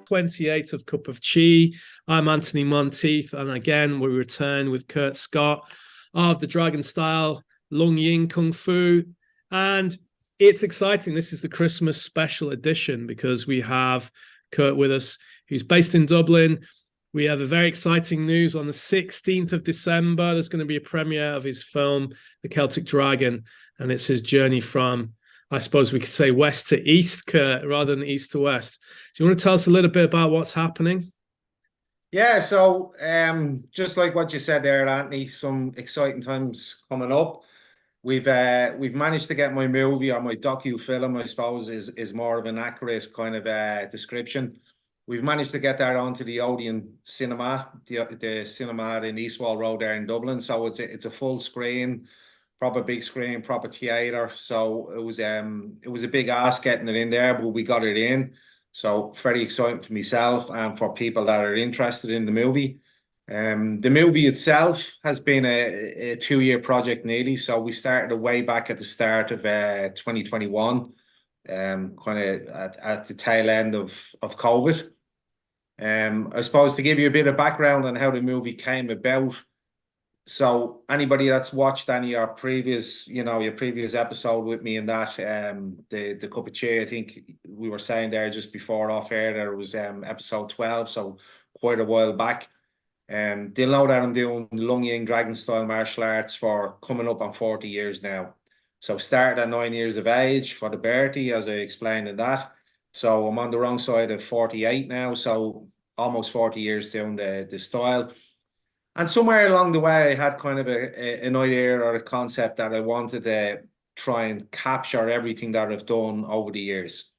episode 28 of Cup of Chi. I'm Anthony Monteith, and again, we return with Sifu Scott of the Dragon Style Lung Ying Kung Fu. And it's exciting. This is the Christmas special edition because we have Kurt with us, who's based in Dublin. We have a very exciting news on the 16th of December. There's going to be a premiere of his film, The Celtic Dragon, and it's his journey from, I suppose we could say, west to east, Kurt, rather than east to west. Do you want to tell us a little bit about what's happening? Yeah, so just like what you said there, Anthony, some exciting times coming up. We've managed to get my movie, or my docu-film, I suppose, is more of an accurate kind of description. We've managed to get that onto the Odeon cinema, the cinema in Eastwall Road there in Dublin. So it's a full screen, proper big screen, proper theatre. So it was a big ask getting it in there, but we got it in. So very exciting for myself and for people that are interested in the movie. The movie itself has been a 2-year project nearly. So we started it way back at the start of 2021, kind of at the tail end of COVID. I suppose to give you a bit of background on how the movie came about. So anybody that's watched any of your previous episode with me in that, the Cup of Chi, I think we were saying there just before off air, there was episode 12, so quite a while back. They'll know that I'm doing Lung Ying Dragon style martial arts for coming up on 40 years now. So started at 9 years of age for the Bertie, as I explained in that. So I'm on the wrong side of 48 now, so almost 40 years doing the style. And somewhere along the way, I had kind of an idea or a concept that I wanted to try and capture everything that I've done over the years.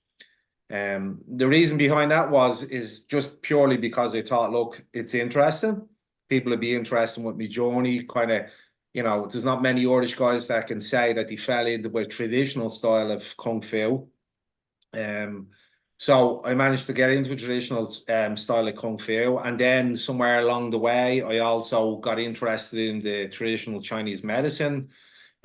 The reason behind that is just purely because I thought, look, it's interesting. People would be interested with my journey. Kind of, there's not many Irish guys that can say that they fell into the traditional style of Kung Fu. So I managed to get into a traditional style of Kung Fu. And then somewhere along the way, I also got interested in the traditional Chinese medicine.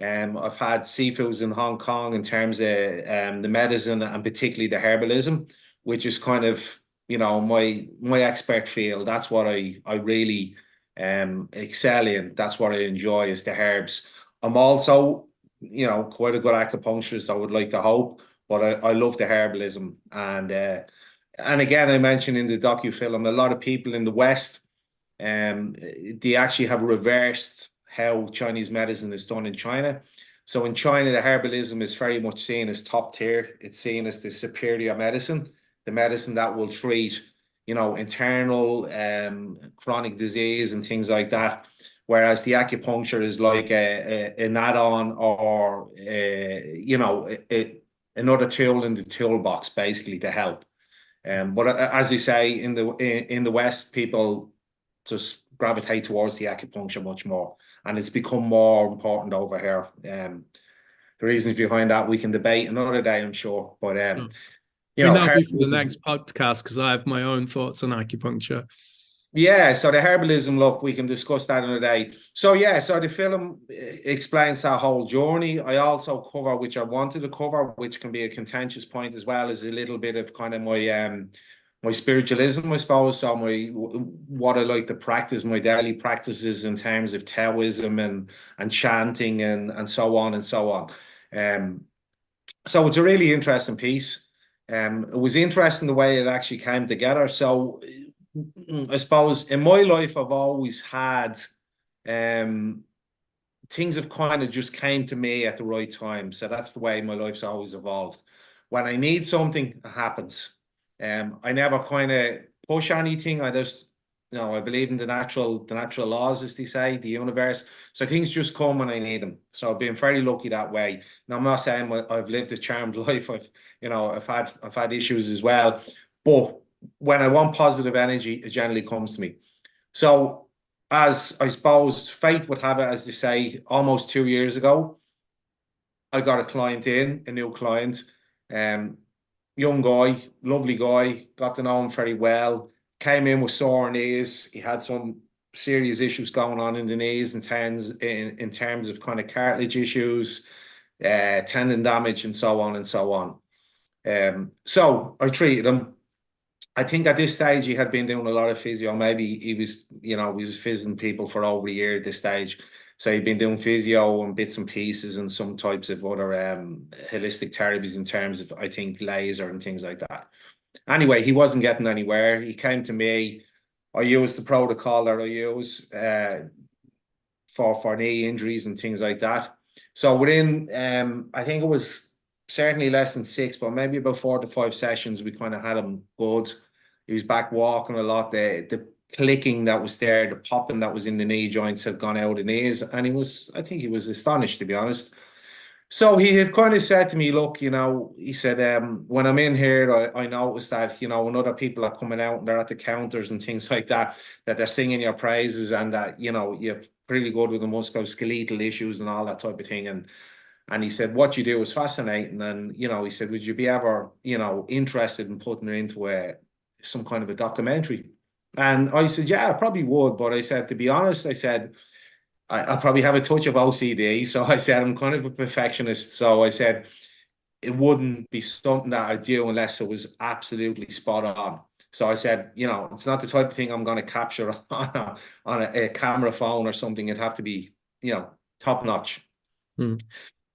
I've had Sifus in Hong Kong in terms of the medicine and particularly the herbalism, which is kind of, my expert field. That's what I really excel in. That's what I enjoy is the herbs. I'm also, quite a good acupuncturist, I would like to hope. But I love the herbalism. And again, I mentioned in the docu-film, a lot of people in the West, they actually have reversed how Chinese medicine is done in China. So in China, the herbalism is very much seen as top tier. It's seen as the superior medicine, the medicine that will treat, internal chronic disease and things like that. Whereas the acupuncture is like an add-on or, another tool in the toolbox, basically, to help. But as you say, in the West, people just gravitate towards the acupuncture much more, and it's become more important over here. The reasons behind that we can debate another day, I'm sure. But that'll be for the next podcast because I have my own thoughts on acupuncture. Yeah, so the herbalism, look, we can discuss that another day. So yeah, so the film explains that whole journey. I also cover, which I wanted to cover, which can be a contentious point as well, is a little bit of kind of my spiritualism, I suppose. So what I like to practice, my daily practices in terms of Taoism and chanting and so on and so on. So it's a really interesting piece. It was interesting the way it actually came together. So I suppose in my life, I've always had things have kind of just came to me at the right time. So that's the way my life's always evolved. When I need something, it happens. I never kind of push anything. I just, I believe in the natural laws, as they say, the universe. So things just come when I need them. So I've been very lucky that way. Now I'm not saying I've lived a charmed life. I've had issues as well, but when I want positive energy, it generally comes to me. So as I suppose fate would have it, as they say, almost 2 years ago, I got a new client, young guy, lovely guy, got to know him very well, came in with sore knees. He had some serious issues going on in the knees in terms of kind of cartilage issues, tendon damage and so on and so on. So I treated him. I think at this stage he had been doing a lot of physio. Maybe he was, he was visiting people for over a year at this stage. So he'd been doing physio and bits and pieces and some types of other holistic therapies in terms of, I think, laser and things like that. Anyway, he wasn't getting anywhere. He came to me. I used the protocol that I use for knee injuries and things like that. So within, I think it was certainly less than 6, but maybe about 4 to 5 sessions, we kind of had him good. He was back walking a lot. The clicking that was there, the popping that was in the knee joints had gone out of knees, and I think he was astonished, to be honest. So he had kind of said to me, look, he said, when I'm in here, I noticed that, when other people are coming out and they're at the counters and things like that, that they're singing your praises and that, you're pretty good with the musculoskeletal issues and all that type of thing. And he said, what you do is fascinating. And, he said, would you be ever, interested in putting it into some kind of a documentary? And I said, yeah, I probably would. But I said, to be honest, I said, I probably have a touch of OCD. So I said, I'm kind of a perfectionist. So I said, it wouldn't be something that I'd do unless it was absolutely spot on. So I said, it's not the type of thing I'm going to capture on a camera phone or something. It'd have to be, top notch. Mm.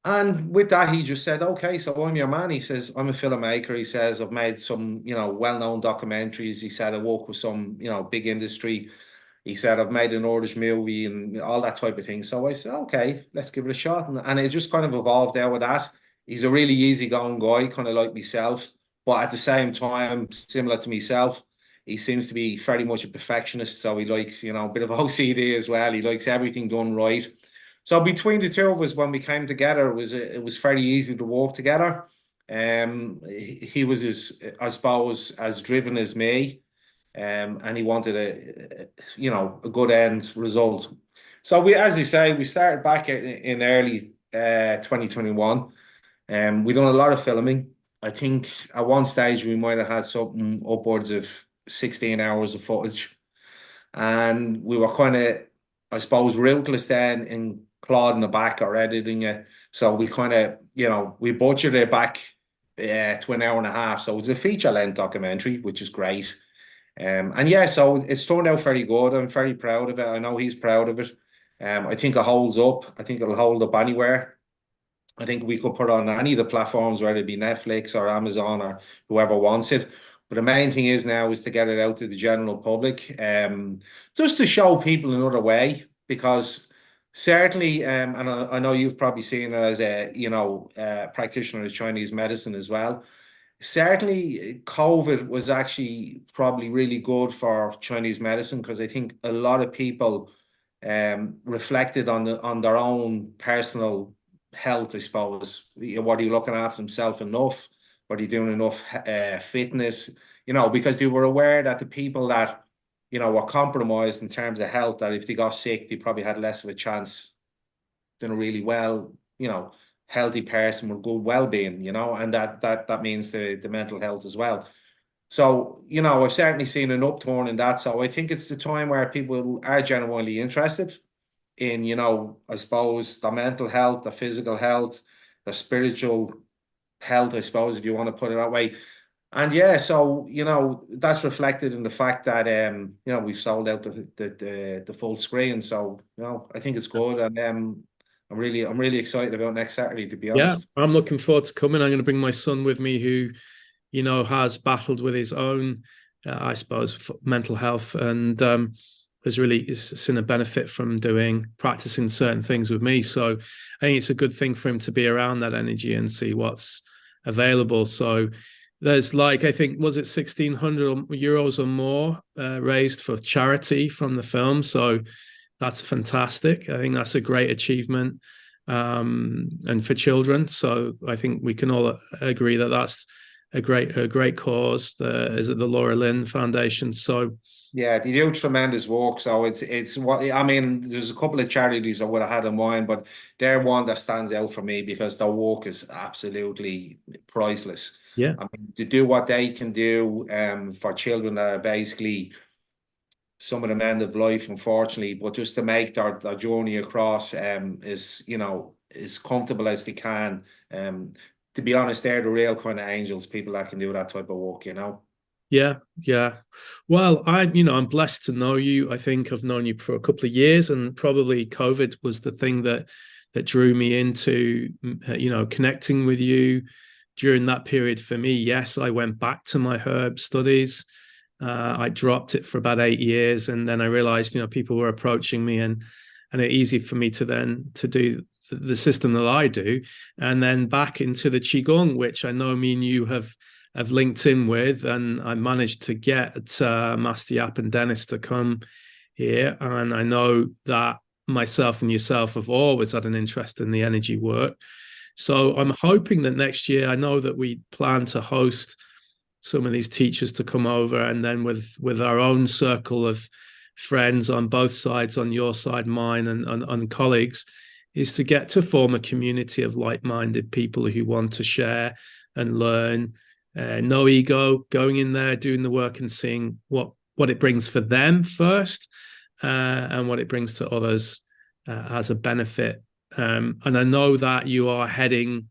And with that, he just said, okay, so I'm your man. He says, I'm a filmmaker. He says, I've made some, well-known documentaries. He said, I work with some, big industry. He said, I've made an Irish movie and all that type of thing. So I said, okay, let's give it a shot. And it just kind of evolved out with that. He's a really easygoing guy, kind of like myself. But at the same time, similar to myself, he seems to be very much a perfectionist. So he likes, a bit of OCD as well. He likes everything done right. So between the two of us, when we came together, it was fairly easy to work together. He was I suppose, as driven as me, and he wanted a good end result. So as you say, we started back in early 2021, and we done a lot of filming. I think at one stage we might have had something upwards of 16 hours of footage, and we were kind of, I suppose, ruthless then in clawing the back or editing it. So we kind of, we butchered it back to an hour and a half. So it was a feature-length documentary, which is great. And yeah, so it's turned out very good. I'm very proud of it. I know he's proud of it. I think it holds up. I think it'll hold up anywhere. I think we could put on any of the platforms, whether it be Netflix or Amazon or whoever wants it. But the main thing is now is to get it out to the general public, just to show people another way. Because certainly, and I know you've probably seen it as a practitioner of Chinese medicine as well. Certainly, COVID was actually probably really good for Chinese medicine because I think a lot of people reflected on their own personal health, I suppose. What are you looking after themselves enough? What are you doing enough fitness? Because they were aware that the people that, were compromised in terms of health, that if they got sick, they probably had less of a chance than a really well, healthy person with good well-being, and that means the mental health as well. So, I've certainly seen an upturn in that. So I think it's the time where people are genuinely interested in, I suppose, the mental health, the physical health, the spiritual health, I suppose, if you want to put it that way. And yeah, so that's reflected in the fact that we've sold out the full screen. So I think it's good, and I'm really excited about next Saturday, to be Yeah, honest. I'm looking forward to coming. I'm going to bring my son with me, who, has battled with his own, I suppose, mental health, and has really seen a benefit from practicing certain things with me. So I think it's a good thing for him to be around that energy and see what's available. So there's I think, was it 1,600 euros or more raised for charity from the film. So that's fantastic. I think that's a great achievement, and for children. So I think we can all agree that that's a great cause. Is it the Laura Lynn Foundation? So yeah, they do tremendous work. So it's what I mean. There's a couple of charities I would have had in mind, but they're one that stands out for me because their work is absolutely priceless. yeah, I mean, to do what they can do for children that are basically some of them end of life, unfortunately, but just to make their journey across is as comfortable as they can. To be honest, they're the real kind of angels, people that can do that type of work. Yeah, yeah. Well, I'm blessed to know you. I think I've known you for a couple of years, and probably COVID was the thing that drew me into, connecting with you during that period. For me, yes, I went back to my herb studies. I dropped it for about 8 years, and then I realized, people were approaching me, and it's easy for me to do the system that I do, and then back into the qigong, which I know me and you have linked in with, and I managed to get Master Yap and Dennis to come here, and I know that myself and yourself have always had an interest in the energy work. So I'm hoping that next year, I know that we plan to host some of these teachers to come over, and then with our own circle of friends on both sides, on your side, mine, and colleagues, is to get to form a community of like-minded people who want to share and learn. No ego, going in there, doing the work, and seeing what it brings for them first, and what it brings to others as a benefit. And I know that you are heading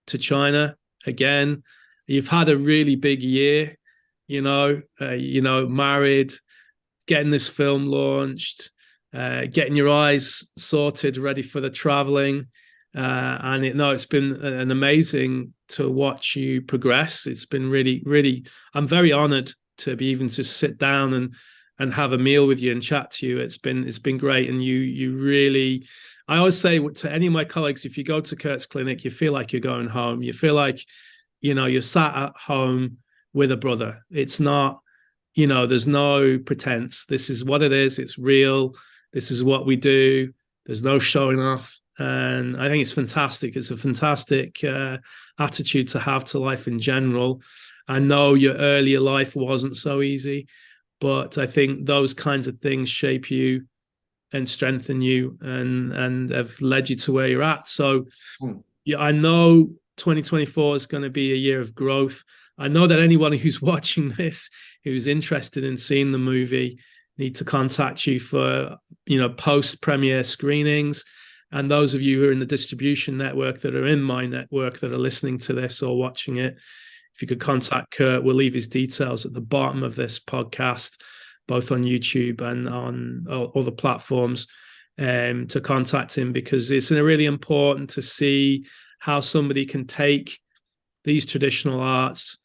to China again. You've had a really big year, married, getting this film launched, getting your eyes sorted, ready for the traveling. It's been an amazing to watch you progress. It's been really, really, I'm very honored to be even to sit down and have a meal with you and chat to you. It's been great. And you really, I always say to any of my colleagues, if you go to Kurt's clinic, you feel like you're going home. You feel like, you're sat at home with a brother. It's not, there's no pretense. This is what it is. It's real. This is what we do. There's no showing off. And I think it's fantastic. It's a fantastic attitude to have to life in general. I know your earlier life wasn't so easy, but I think those kinds of things shape you and strengthen you, and have led you to where you're at. So yeah, I know 2024 is going to be a year of growth. I know that anyone who's watching this, who's interested in seeing the movie, need to contact you for, post-premiere screenings. And those of you who are in the distribution network, that are in my network, that are listening to this or watching it, if you could contact Kurt, we'll leave his details at the bottom of this podcast, both on YouTube and on other platforms, to contact him, because it's really important to see how somebody can take these traditional arts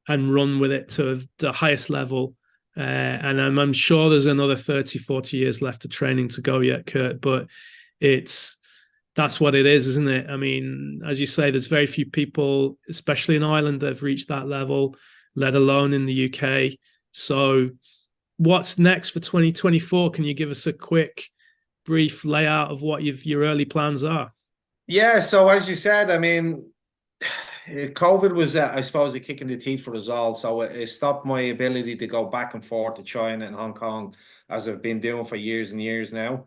and run with it to the highest level. And I'm sure there's another 30, 40 years left of training to go yet, Kurt, but that's what it is, isn't it? I mean, as you say, there's very few people, especially in Ireland, that have reached that level, let alone in the UK. So what's next for 2024? Can you give us a quick, brief layout of what your early plans are? Yeah, so as you said, I mean, COVID was, I suppose, a kick in the teeth for us all. So it stopped my ability to go back and forth to China and Hong Kong, as I've been doing for years and years now.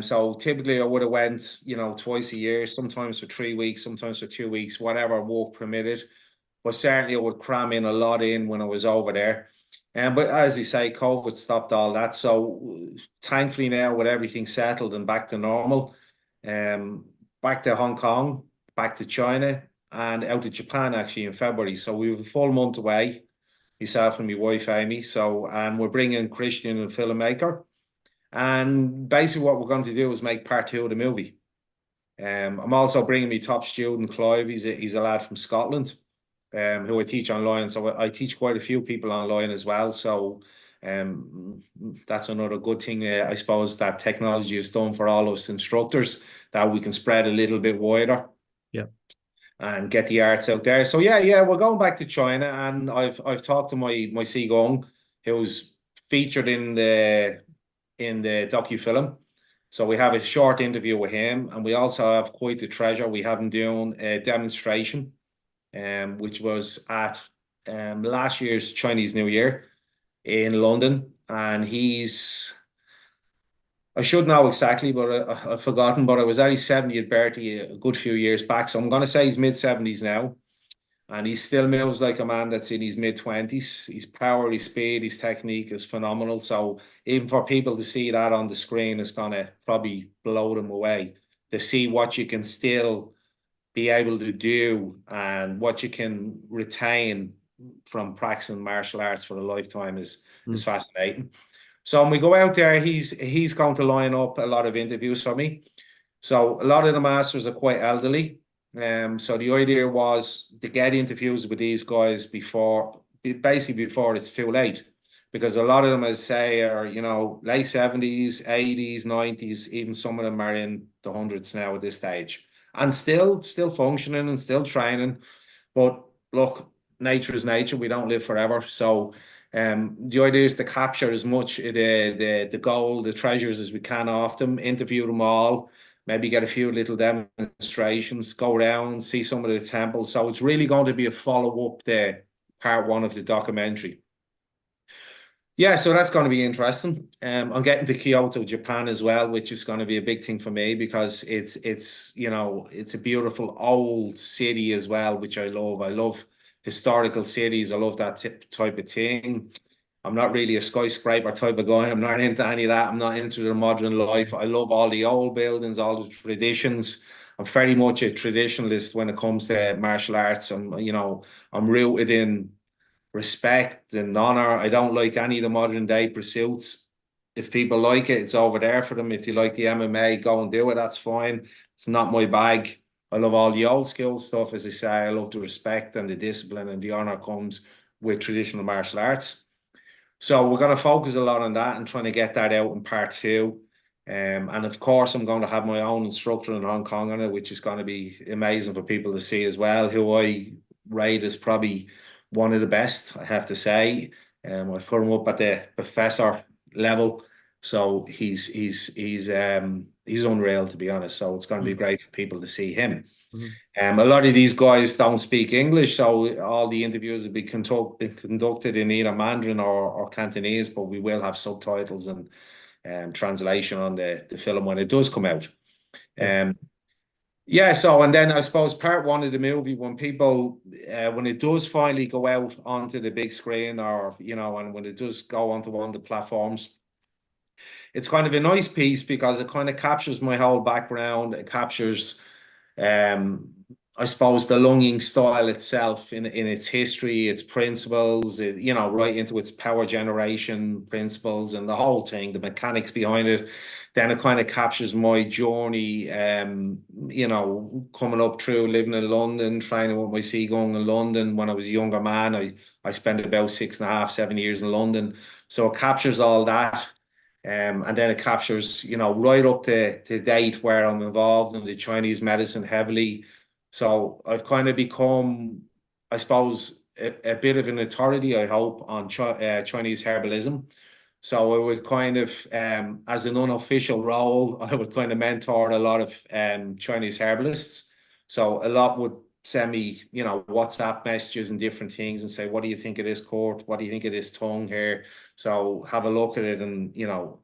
So typically I would have went, twice a year, sometimes for 3 weeks, sometimes for 2 weeks, whatever work permitted. But certainly I would cram in a lot in when I was over there. But as you say, COVID stopped all that. So thankfully now, with everything settled and back to normal, back to Hong Kong, back to China, and out to Japan actually in February. So we have a full month away, myself and my wife Amy. So we're bringing Christian, and filmmaker. And basically what we're going to do is make part 2 of the movie. I'm also bringing my top student, Clive. He's a lad from Scotland, who I teach online. So I teach quite a few people online as well. So that's another good thing, I suppose, that technology has done for all of us instructors, that we can spread a little bit wider. Yeah. And get the arts out there. So yeah, we're going back to China, and I've talked to my Qigong, who's featured in the docu-film. So we have a short interview with him, and we also have quite the treasure. We have him doing a demonstration, which was at last year's Chinese New Year in London. And I should know exactly, but I've forgotten, but it was at his 70th birthday a good few years back. So I'm going to say he's mid-70s now. And he still moves like a man that's in his mid-20s. His power, his speed, his technique is phenomenal. So even for people to see that on the screen, is going to probably blow them away, to see what you can still be able to do and what you can retain from practicing martial arts for a lifetime is fascinating. So when we go out there, he's going to line up a lot of interviews for me. So a lot of the masters are quite elderly. So the idea was to get interviews with these guys before it's too late. Because a lot of them, I say, are, you know, late 70s, 80s, 90s, even some of them are in the hundreds now at this stage. And still functioning and still training. But look, nature is nature. We don't live forever. So the idea is to capture as much the gold, the treasures as we can off them, interview them all, maybe get a few little demonstrations, go around, see some of the temples. So it's really going to be a follow-up to part one of the documentary. Yeah, so that's going to be interesting. I'm getting to Kyoto, Japan as well, which is going to be a big thing for me because it's you know, it's a beautiful old city as well, which I love. I love historical cities. I love that type of thing. I'm not really a skyscraper type of guy. I'm not into any of that. I'm not into the modern life. I love all the old buildings, all the traditions. I'm very much a traditionalist when it comes to martial arts. I'm rooted in respect and honor. I don't like any of the modern day pursuits. If people like it, it's over there for them. If you like the MMA, go and do it. That's fine. It's not my bag. I love all the old school stuff. As I say, I love the respect and the discipline and the honor comes with traditional martial arts. So we're going to focus a lot on that and trying to get that out in part two. And of course, I'm going to have my own instructor in Hong Kong on it, which is going to be amazing for people to see as well, who I rate as probably one of the best, I have to say. I put him up at the professor level. So he's unreal, to be honest. So it's going to be great for people to see him. A lot of these guys don't speak English, so all the interviews will be conducted in either Mandarin or Cantonese, but we will have subtitles and translation on the film when it does come out. Yeah, so and then I suppose part one of the movie, when when it does finally go out onto the big screen, or you know, and when it does go onto one of the platforms, it's kind of a nice piece because it kind of captures my whole background. It captures I suppose the lunging style itself in its history, its principles, you know, right into its power generation principles and the whole thing, the mechanics behind it. Then it kind of captures my journey, you know, coming up through living in London, training with my Qigong in London. When I was a younger man, I spent about 6.5, 7 years in London. So it captures all that. And then it captures, you know, right up to date where I'm involved in the Chinese medicine heavily. So I've kind of become, I suppose, a bit of an authority, I hope, on Chinese herbalism. So I would kind of, as an unofficial role, I would kind of mentor a lot of Chinese herbalists. So a lot would send me, you know, WhatsApp messages and different things and say, what do you think of this court? What do you think of this tongue here? So have a look at it and, you know,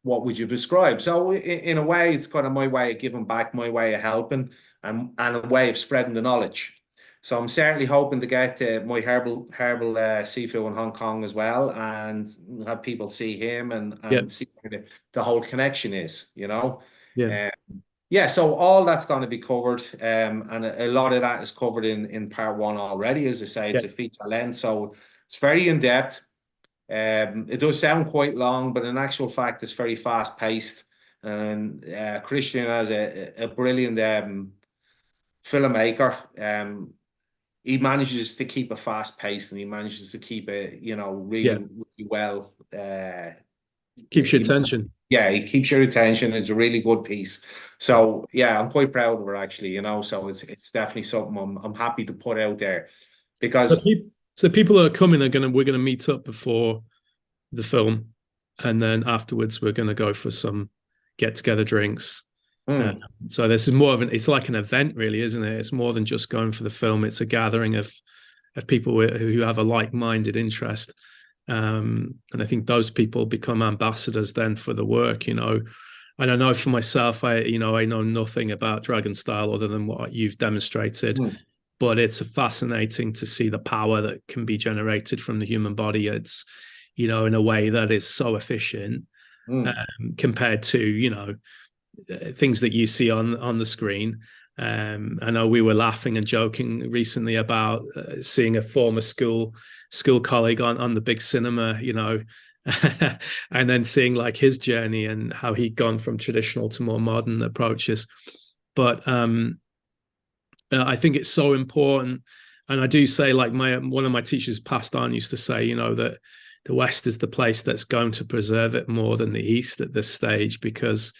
what would you prescribe? So in a way, it's kind of my way of giving back, my way of helping and a way of spreading the knowledge. So I'm certainly hoping to get my herbal Sifu in Hong Kong as well and have people see him and see where the whole connection is, you know? Yeah, so all that's going to be covered, and a lot of that is covered in part one already. As I say, it's a feature length, so it's very in depth. It does sound quite long, but in actual fact, it's very fast paced. And Christian has a brilliant filmmaker. He manages to keep it fast paced, and he manages to keep it, you know, really well. Keeps your attention. Yeah, he keeps your attention. It's a really good piece. So yeah, I'm quite proud of it actually, you know. So it's definitely something I'm happy to put out there because so people that are coming we're gonna meet up before the film, and then afterwards we're gonna go for some get together drinks. So this is more of it's like an event, really, isn't it? It's more than just going for the film. It's a gathering of people who have a like-minded interest. And I think those people become ambassadors then for the work, you know. I don't know for myself, I know nothing about Dragon style other than what you've demonstrated, but it's fascinating to see the power that can be generated from the human body. It's, you know, in a way that is so efficient compared to, you know, things that you see on the screen. I know we were laughing and joking recently about seeing a former school colleague on the big cinema, you know, and then seeing like his journey and how he'd gone from traditional to more modern approaches. But I think it's so important. And I do say, like one of my teachers passed on used to say, you know, that the West is the place that's going to preserve it more than the East at this stage, because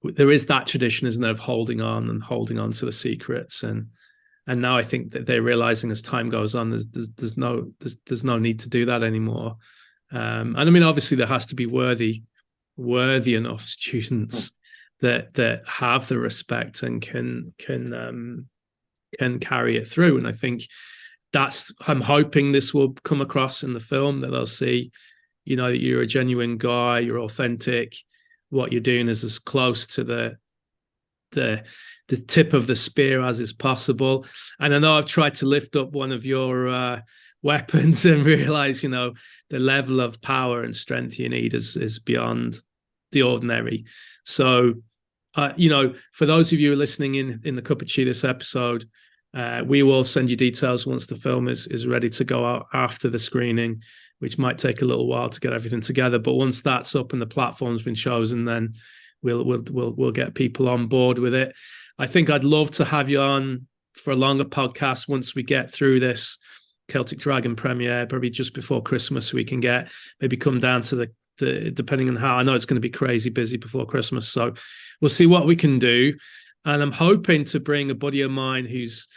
there is that tradition, isn't there, of holding on to the secrets, and now I think that they're realizing as time goes on, there's no need to do that anymore. And I mean, obviously, there has to be worthy enough students that have the respect and can carry it through. And I think I'm hoping this will come across in the film, that they'll see, you know, that you're a genuine guy, you're authentic. What you're doing is as close to the tip of the spear as is possible. And I know I've tried to lift up one of your weapons and realize, you know, the level of power and strength you need is beyond the ordinary. So, you know, for those of you listening in the Cup of Chi this episode, we will send you details once the film is ready to go out after the screening, which might take a little while to get everything together. But once that's up and the platform's been chosen, then we'll get people on board with it. I think I'd love to have you on for a longer podcast once we get through this Celtic Dragon premiere, probably just before Christmas, so we can maybe come down to the depending on how, I know it's going to be crazy busy before Christmas. So we'll see what we can do. And I'm hoping to bring a buddy of mine who's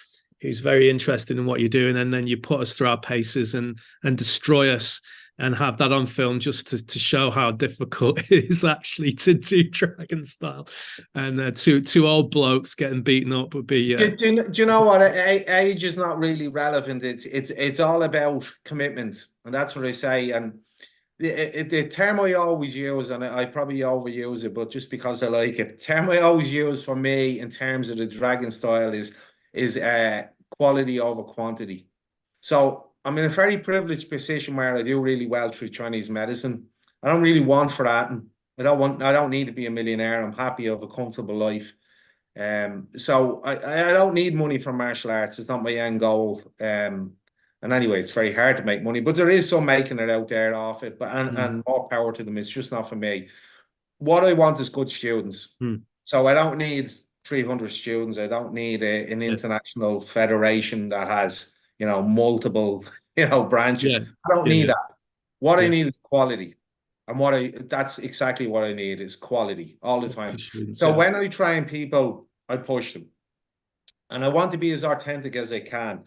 very interested in what you're doing, and then you put us through our paces and destroy us, and have that on film just to show how difficult it is actually to do dragon style. And two old blokes getting beaten up would be. Do you know what? Age is not really relevant. It's all about commitment, and that's what I say. And the term I always use, and I probably overuse it, but just because I like it, the term I always use for me in terms of the dragon style is quality over quantity. So I'm in a very privileged position where I do really well through Chinese medicine. I don't really want for that, and I don't need to be a millionaire. I'm happy. I have a comfortable life. So I don't need money from martial arts. It's not my end goal. And anyway, it's very hard to make money, but there is some making it out there off it. But and more power to them. It's just not for me. What I want is good students. So I don't need 300 students. I don't need an international federation that has, you know, multiple, you know, branches. I don't need that. What I need is quality. And that's exactly what I need, is quality all the time. So when I train people, I push them. And I want to be as authentic as I can.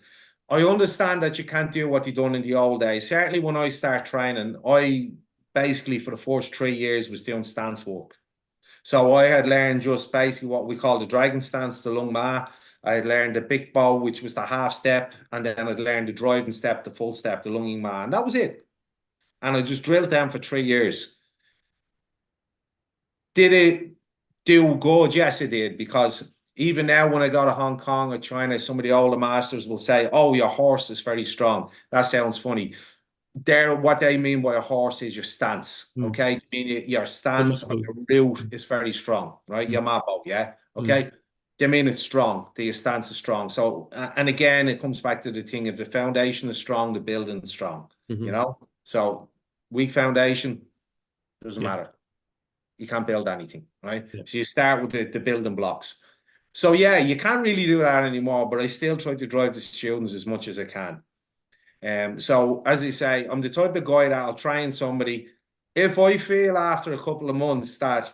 I understand that you can't do what you done in the old days. Certainly when I start training, I basically for the first 3 years was doing stance work. So I had learned just basically what we call the dragon stance, the lung ma. I had learned the big bow, which was the half step, and then I'd learned the driving step, the full step, the lunging ma, and that was it. And I just drilled them for 3 years. Did it do good? Yes, it did, because even now when I go to Hong Kong or China, some of the older masters will say, oh, your horse is very strong. That sounds funny. What they mean by a horse is your stance, okay? I mean your stance on your root is very strong, right? Your mapo, yeah? Okay? They mean it's strong. The stance is strong. So, and again, it comes back to the thing, if the foundation is strong, the building is strong, you know? So, weak foundation, doesn't matter. You can't build anything, right? So, you start with the building blocks. So, yeah, you can't really do that anymore, but I still try to drive the students as much as I can. So, as I say, I'm the type of guy that I'll train somebody. If I feel after a couple of months that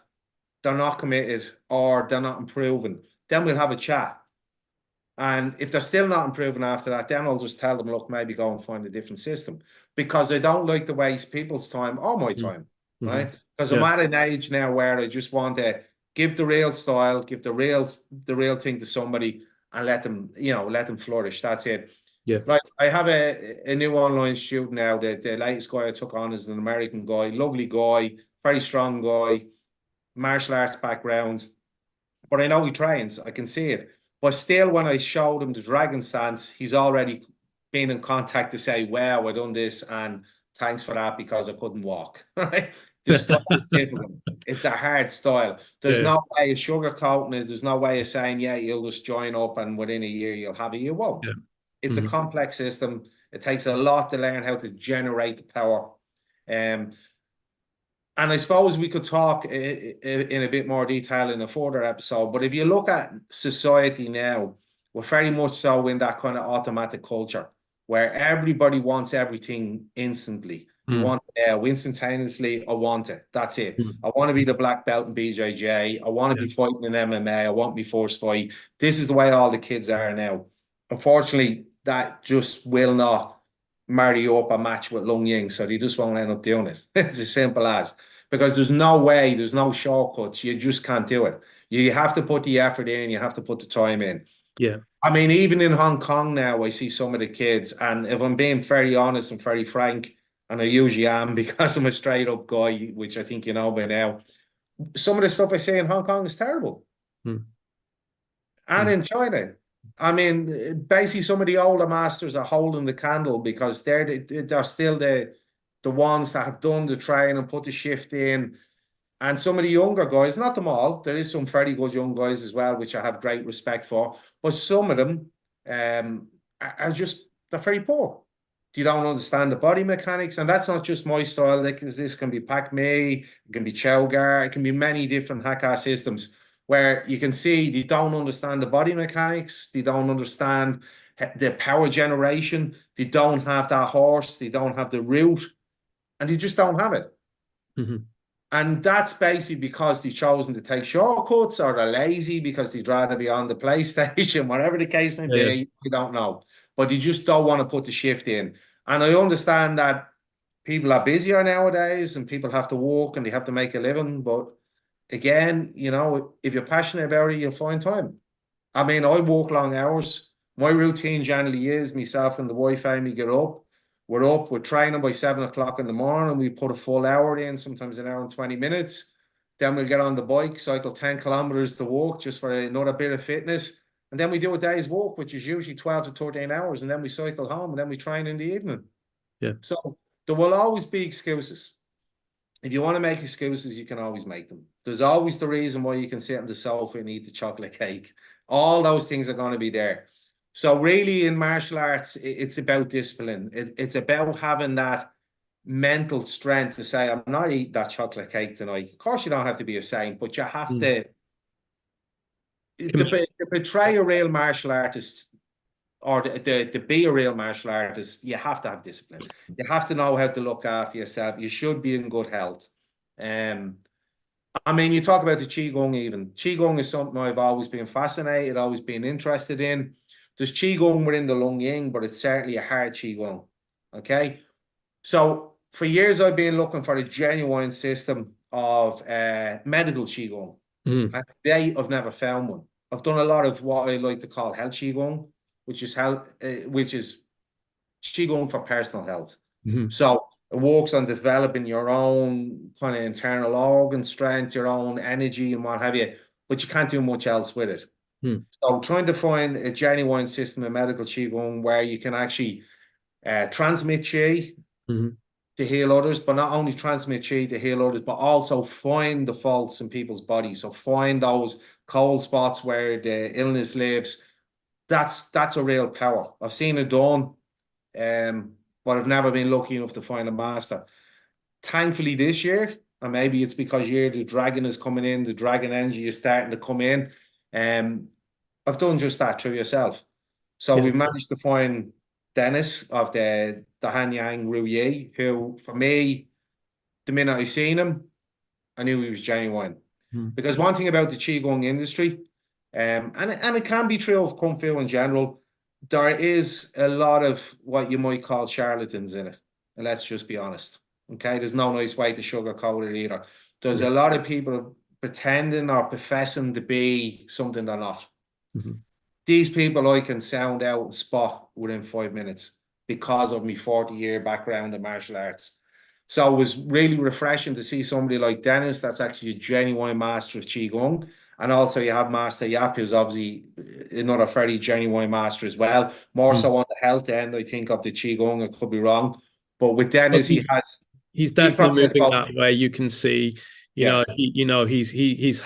they're not committed or they're not improving, then we'll have a chat. And if they're still not improving after that, then I'll just tell them, look, maybe go and find a different system, because I don't like to waste people's time or my time, right? Because I'm at an age now where I just want to give the real style, give the real thing to somebody, and let them, you know, let them flourish. That's it. Yeah. Like I have a new online student now. The latest guy I took on is an American guy, lovely guy, very strong guy, martial arts background. But I know he trains. I can see it. But still, when I showed him the dragon stance, he's already been in contact to say, wow, I done this, and thanks for that because I couldn't walk. Right? The style is difficult. It's a hard style. There's Yeah. no way of sugarcoating it. There's no way of saying, yeah, you'll just join up and within a year you'll have it. You won't. Yeah. It's a complex system. It takes a lot to learn how to generate the power. And I suppose we could talk in a bit more detail in a further episode. But if you look at society now, we're very much so in that kind of automatic culture where everybody wants everything instantly. You want it now, instantaneously. I want it. That's it. I want to be the black belt in BJJ. I want to be fighting in MMA. I want my first fight. This is the way all the kids are now. Unfortunately, that just will not marry up a match with Lung Ying, so they just won't end up doing it. It's as simple as, because there's no way, there's no shortcuts. You just can't do it. You have to put the effort in, you have to put the time in. Yeah. I mean, even in Hong Kong now, I see some of the kids, and if I'm being very honest and very frank, and I usually am because I'm a straight up guy, which I think you know by now, some of the stuff I see in Hong Kong is terrible. And in China, I mean, basically some of the older masters are holding the candle because they're still the ones that have done the training and put the shift in. And some of the younger guys, not them all, there is some very good young guys as well, which I have great respect for. But some of them are just, they're very poor. You don't understand the body mechanics. And that's not just my style. This can be Pak Mei, it can be Chow Gar, it can be many different Hakka systems where you can see they don't understand the body mechanics. They don't understand the power generation. They don't have that horse. They don't have the root. And they just don't have it. And that's basically because they've chosen to take shortcuts, or they're lazy because they'd rather be on the PlayStation, whatever the case may be. We don't know. But they just don't want to put the shift in. And I understand that people are busier nowadays and people have to work and they have to make a living. But again, you know, if you're passionate about it, you'll find time. I mean, I work long hours. My routine generally is myself and the wife, Amy, get up. We're training by 7 o'clock in the morning. We put a full hour in, sometimes an hour and 20 minutes. Then we'll get on the bike, cycle 10 kilometers to walk just for another bit of fitness. And then we do a day's walk, which is usually 12 to 13 hours. And then we cycle home and then we train in the evening. Yeah. So there will always be excuses. If you want to make excuses, you can always make them. There's always the reason why you can sit on the sofa and eat the chocolate cake. All those things are going to be there. So really in martial arts, it's about discipline. It's about having that mental strength to say, I'm not eating that chocolate cake tonight. Of course, you don't have to be a saint, but you have to betray a real martial artist, or to be a real martial artist, you have to have discipline. You have to know how to look after yourself. You should be in good health. I mean, you talk about the Qigong even. Qigong is something I've always been fascinated, always been interested in. There's Qigong within the Lung Ying, but it's certainly a hard Qigong. Okay? So for years, I've been looking for a genuine system of medical Qigong. And today, I've never found one. I've done a lot of what I like to call health Qigong, which is Qigong for personal health. So it works on developing your own kind of internal organ strength, your own energy and what have you, but you can't do much else with it. So trying to find a genuine system of medical Qigong where you can actually transmit Qi to heal others, but not only transmit Qi to heal others, but also find the faults in people's bodies. So find those cold spots where the illness lives. That's a real power. I've seen it done, but I've never been lucky enough to find a master. Thankfully this year, and maybe it's because the dragon is coming in, the dragon energy is starting to come in. I've done just that through yourself. So we've managed to find Dennis of the Hanyang Ru Yi, who for me, the minute I seen him, I knew he was genuine. Because one thing about the Qigong industry, and it can be true of Kung Fu in general, there is a lot of what you might call charlatans in it. And let's just be honest. Okay, there's no nice way to sugarcoat it either. There's a lot of people pretending or professing to be something they're not. These people I can sound out and spot within 5 minutes because of my 40-year background in martial arts. So it was really refreshing to see somebody like Dennis that's actually a genuine master of Qigong. And also you have Master Yap, who's obviously another very genuine master as well. More so on the health end, I think, of the Qigong. I could be wrong. But with Dennis, he has... he's he definitely probably has moving both. that way. You can see, Yeah. he's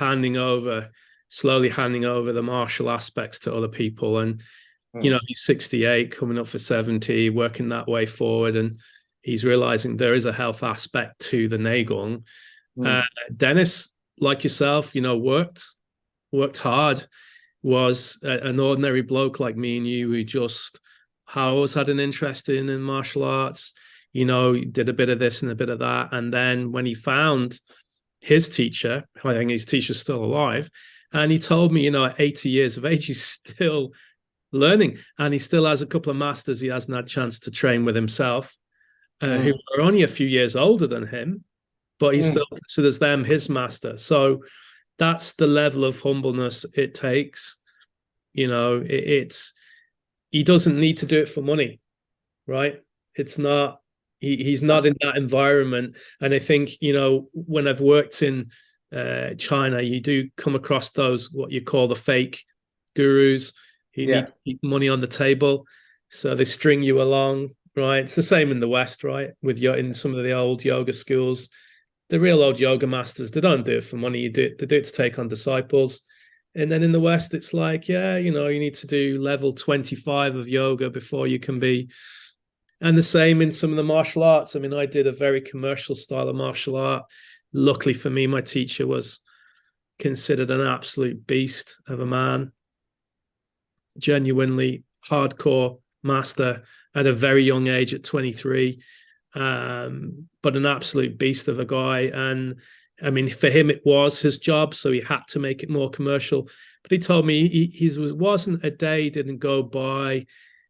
slowly handing over the martial aspects to other people. And, Mm. he's 68, coming up for 70, working that way forward. And he's realizing there is a health aspect to the Neigong. Mm. Dennis, like yourself, worked hard, was an ordinary bloke like me and you who just always had an interest in martial arts, did a bit of this and a bit of that. And then when he found his teacher, I think his teacher's still alive, and he told me, at 80 years of age, he's still learning, and he still has a couple of masters he hasn't had a chance to train with himself, who are only a few years older than him, but he still considers them his master. So that's the level of humbleness it takes. It's he doesn't need to do it for money, right? It's not he's not in that environment. And I think, when I've worked in China, you do come across those what you call the fake gurus who need to keep money on the table, so they string you along, right? It's the same in the West, right? In some of the old yoga schools, the real old yoga masters, they don't do it for money. They do it to take on disciples. And then in the West, it's like, yeah, you need to do level 25 of yoga before you can be. And the same in some of the martial arts. I mean, I did a very commercial style of martial art. Luckily for me, my teacher was considered an absolute beast of a man, genuinely hardcore master at a very young age, at 23. But an absolute beast of a guy. And I mean, for him, it was his job, so he had to make it more commercial. But he told me wasn't a day didn't go by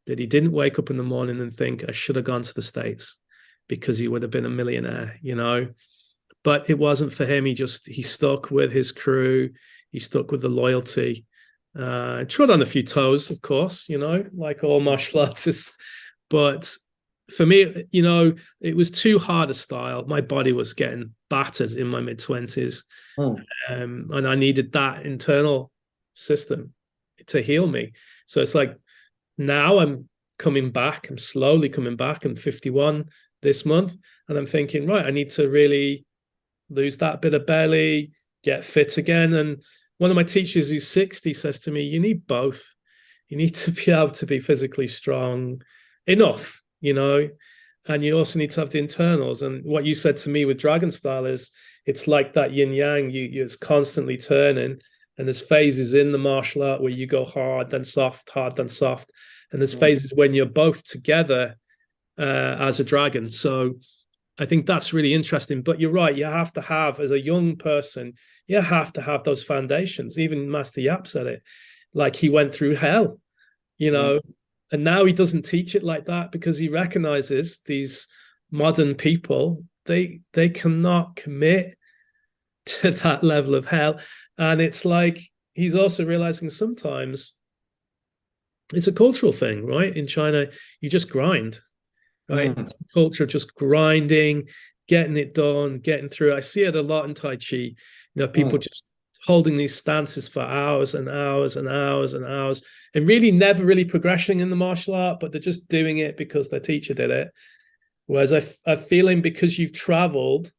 that he didn't wake up in the morning and think, I should have gone to the States, because he would have been a millionaire, But it wasn't for him. He stuck with his crew. He stuck with the loyalty. Trod on a few toes, of course, like all martial artists. But for me, it was too hard a style. My body was getting battered in my mid-20s. And I needed that internal system to heal me. So it's like, now I'm coming back. I'm slowly coming back. I'm 51 this month. And I'm thinking, right, I need to really lose that bit of belly, get fit again. And one of my teachers who's 60 says to me, you need both. You need to be able to be physically strong enough, and you also need to have the internals. And what you said to me with Dragon Style is, it's like that yin yang. It's constantly turning, and there's phases in the martial art where you go hard, then soft, hard, then soft. And there's phases when you're both together as a dragon. So I think that's really interesting. But you're right, you have to have, as a young person, you have to have those foundations. Even Master Yap said it, like he went through hell, and now he doesn't teach it like that, because he recognizes these modern people, they cannot commit to that level of hell. And it's like, he's also realizing sometimes it's a cultural thing, right? In China, you just grind, right? It's the culture of just grinding, getting it done, getting through. I see it a lot in Tai Chi. People just holding these stances for hours and hours and hours and hours, and really never really progressing in the martial art, but they're just doing it because their teacher did it. Whereas I'm feeling, because you've traveled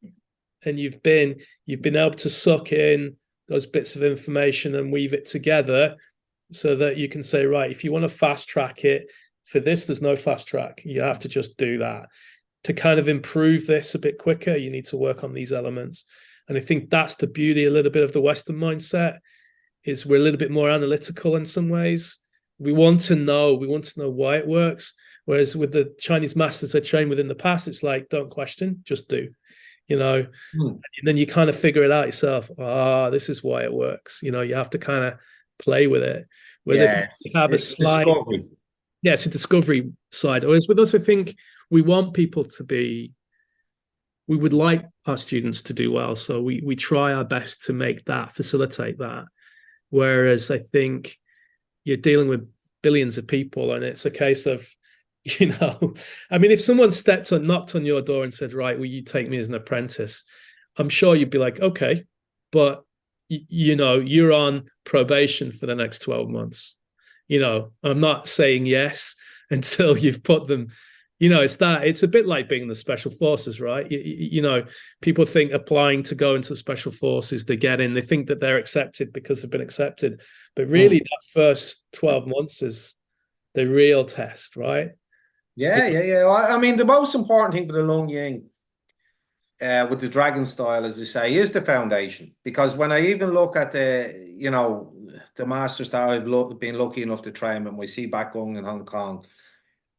and you've been able to suck in those bits of information and weave it together, so that you can say, right, if you want to fast track it, for this, there's no fast track. You have to just do that. To kind of improve this a bit quicker, you need to work on these elements. And I think that's the beauty, a little bit of the Western mindset, is we're a little bit more analytical in some ways. We want to know why it works. Whereas with the Chinese masters I trained with in the past, it's like, don't question, just do, And then you kind of figure it out yourself. This is why it works. You have to kind of play with it. Whereas if you have a slight, it's a discovery side. Whereas with us, I think we want people to be, we would like our students to do well. So we try our best to facilitate that. Whereas I think you're dealing with billions of people, and it's a case of, I mean, if someone knocked on your door and said, right, will you take me as an apprentice? I'm sure you'd be like, okay, but you're on probation for the next 12 months. I'm not saying yes until you've put them, it's a bit like being in the special forces, right? People think applying to go into the special forces, they get in, they think that they're accepted because they've been accepted. But really, that first 12 months is the real test, right? Yeah. I mean, the most important thing for the Lung Ying with the dragon style, as I say, is the foundation. Because when I even look at the masters that I've been lucky enough to train with, my Back Gong in Hong Kong,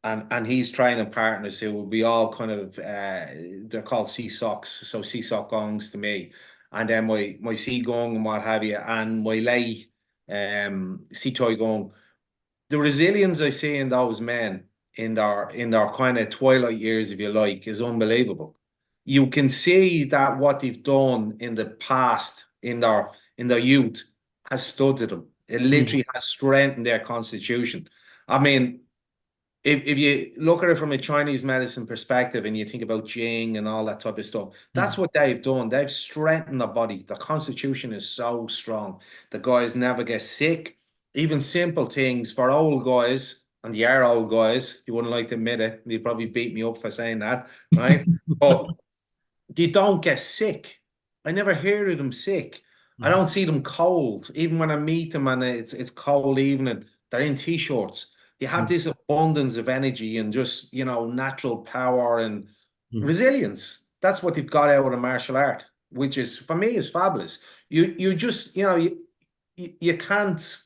and he's training partners who will be all kind of they're called Socks, so Sock Gongs to me, and then my Gong and what have you, and my Lei Choi Gong. The resilience I see in those men in their kind of twilight years, if you like, is unbelievable. You can see that what they've done in the past, in their youth, has stood to them. It literally has strengthened their constitution. I mean, if you look at it from a Chinese medicine perspective and you think about Jing and all that type of stuff, that's what they've done. They've strengthened the body. The constitution is so strong. The guys never get sick. Even simple things for old guys, and they are old guys, you wouldn't like to admit it. You'd probably beat me up for saying that, right? But they don't get sick. I never hear of them sick. I don't see them cold. Even when I meet them and it's cold evening, they're in t-shirts. They have this abundance of energy and just, natural power and resilience. That's what they've got out of the martial art, which is, for me, is fabulous. You just, you can't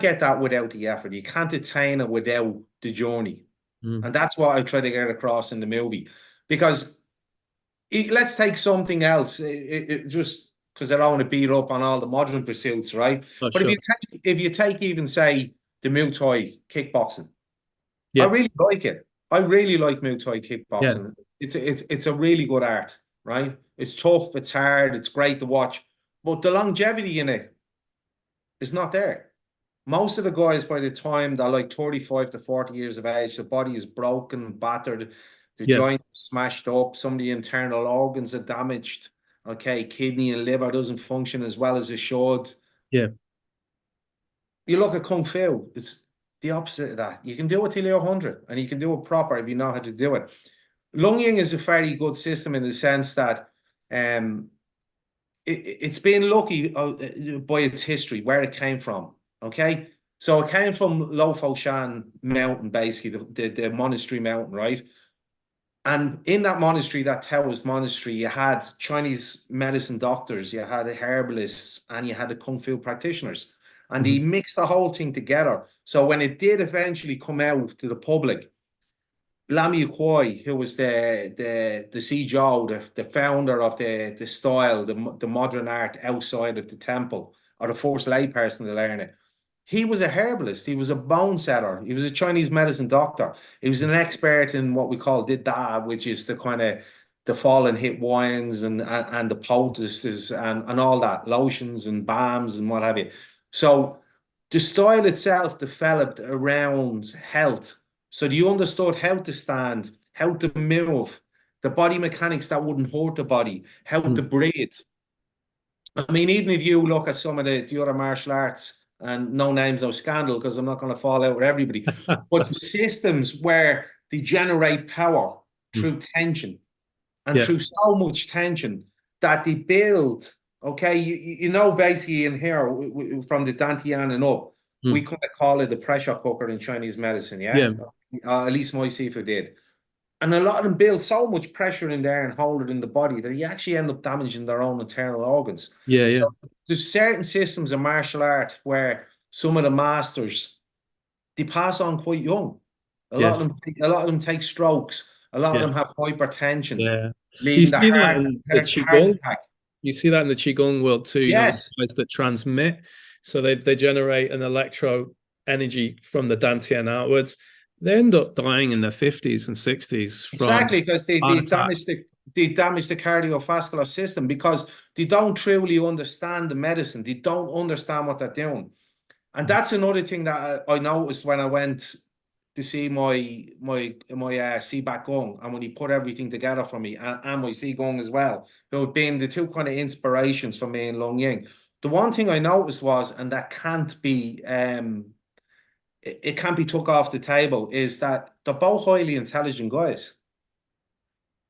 get that without the effort. You can't attain it without the journey. And that's what I try to get across in the movie. Because let's take something else, just because I don't want to beat up on all the modern pursuits, right? Oh, but sure. if you take even, say, the Muay Thai kickboxing, Yeah. I really like it. I really like Muay Thai kickboxing. Yeah. It's a really good art, right? It's tough, it's hard, it's great to watch, but the longevity in it is not there. Most of the guys, by the time they're like 35 to 40 years of age, the body is broken, battered, the joint smashed up, some of the internal organs are damaged. Okay, kidney and liver doesn't function as well as it should. Yeah. You look at Kung Fu, it's the opposite of that. You can do it till you're 100, and you can do it proper if you know how to do it. Lung Ying is a very good system in the sense that it's been lucky by its history, where it came from. Okay, so it came from Lo Fo Shan Mountain, basically the monastery mountain, right? And in that monastery, that Taoist monastery, you had Chinese medicine doctors, you had herbalists, and you had the Kung Fu practitioners. And he mixed the whole thing together. So when it did eventually come out to the public, Lam Yu Kuai, who was the Zhou, the founder of the style, the modern art outside of the temple, or the first layperson to learn it, he was a herbalist. He was a bone setter. He was a Chinese medicine doctor. He was an expert in what we call the Da, which is the kind of the fallen hit wines and the poultices and all that, lotions and balms and what have you. So the style itself developed around health. So you understood how to stand, how to move, the body mechanics that wouldn't hurt the body, how to breathe. I mean, even if you look at some of the other martial arts, and no names of scandal because I'm not going to fall out with everybody, but the systems where they generate power through tension and through so much tension that they build. Okay, basically in here from the Dantian and up, we kind of call it the pressure cooker in Chinese medicine. Yeah. At least my Sifu did. And a lot of them build so much pressure in there and hold it in the body that you actually end up damaging their own internal organs. So there's certain systems of martial art where some of the masters, they pass on quite young. A lot of them take strokes. A lot of them have hypertension. Yeah. You Leading see that in the Qigong. attack. You see that in the Qigong world too. Yes. The guys that transmit. So they generate an electro energy from the Dantian outwards. They end up dying in their 50s and 60s from exactly, because they damage the cardiovascular system because they don't truly understand the medicine. They don't understand what they're doing. And that's another thing that I noticed when I went to see my Back Gong, and when he put everything together for me, and my Gong as well, who have been the two kind of inspirations for me in Lung Ying. The one thing I noticed was, and that can't be it can't be took off the table is that they're both highly intelligent guys.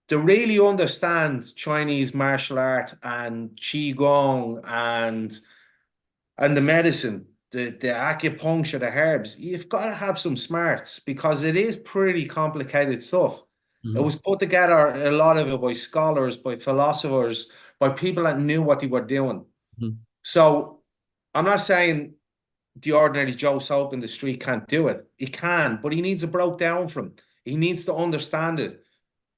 They really understand Chinese martial art and Qigong and the medicine, the acupuncture, the herbs. You've got to have some smarts because it is pretty complicated stuff. It was put together, a lot of it, by scholars, by philosophers, by people that knew what they were doing. So I'm not saying the ordinary Joe Soap in the street can't do it. He can, but he needs it broke down from. He needs to understand it.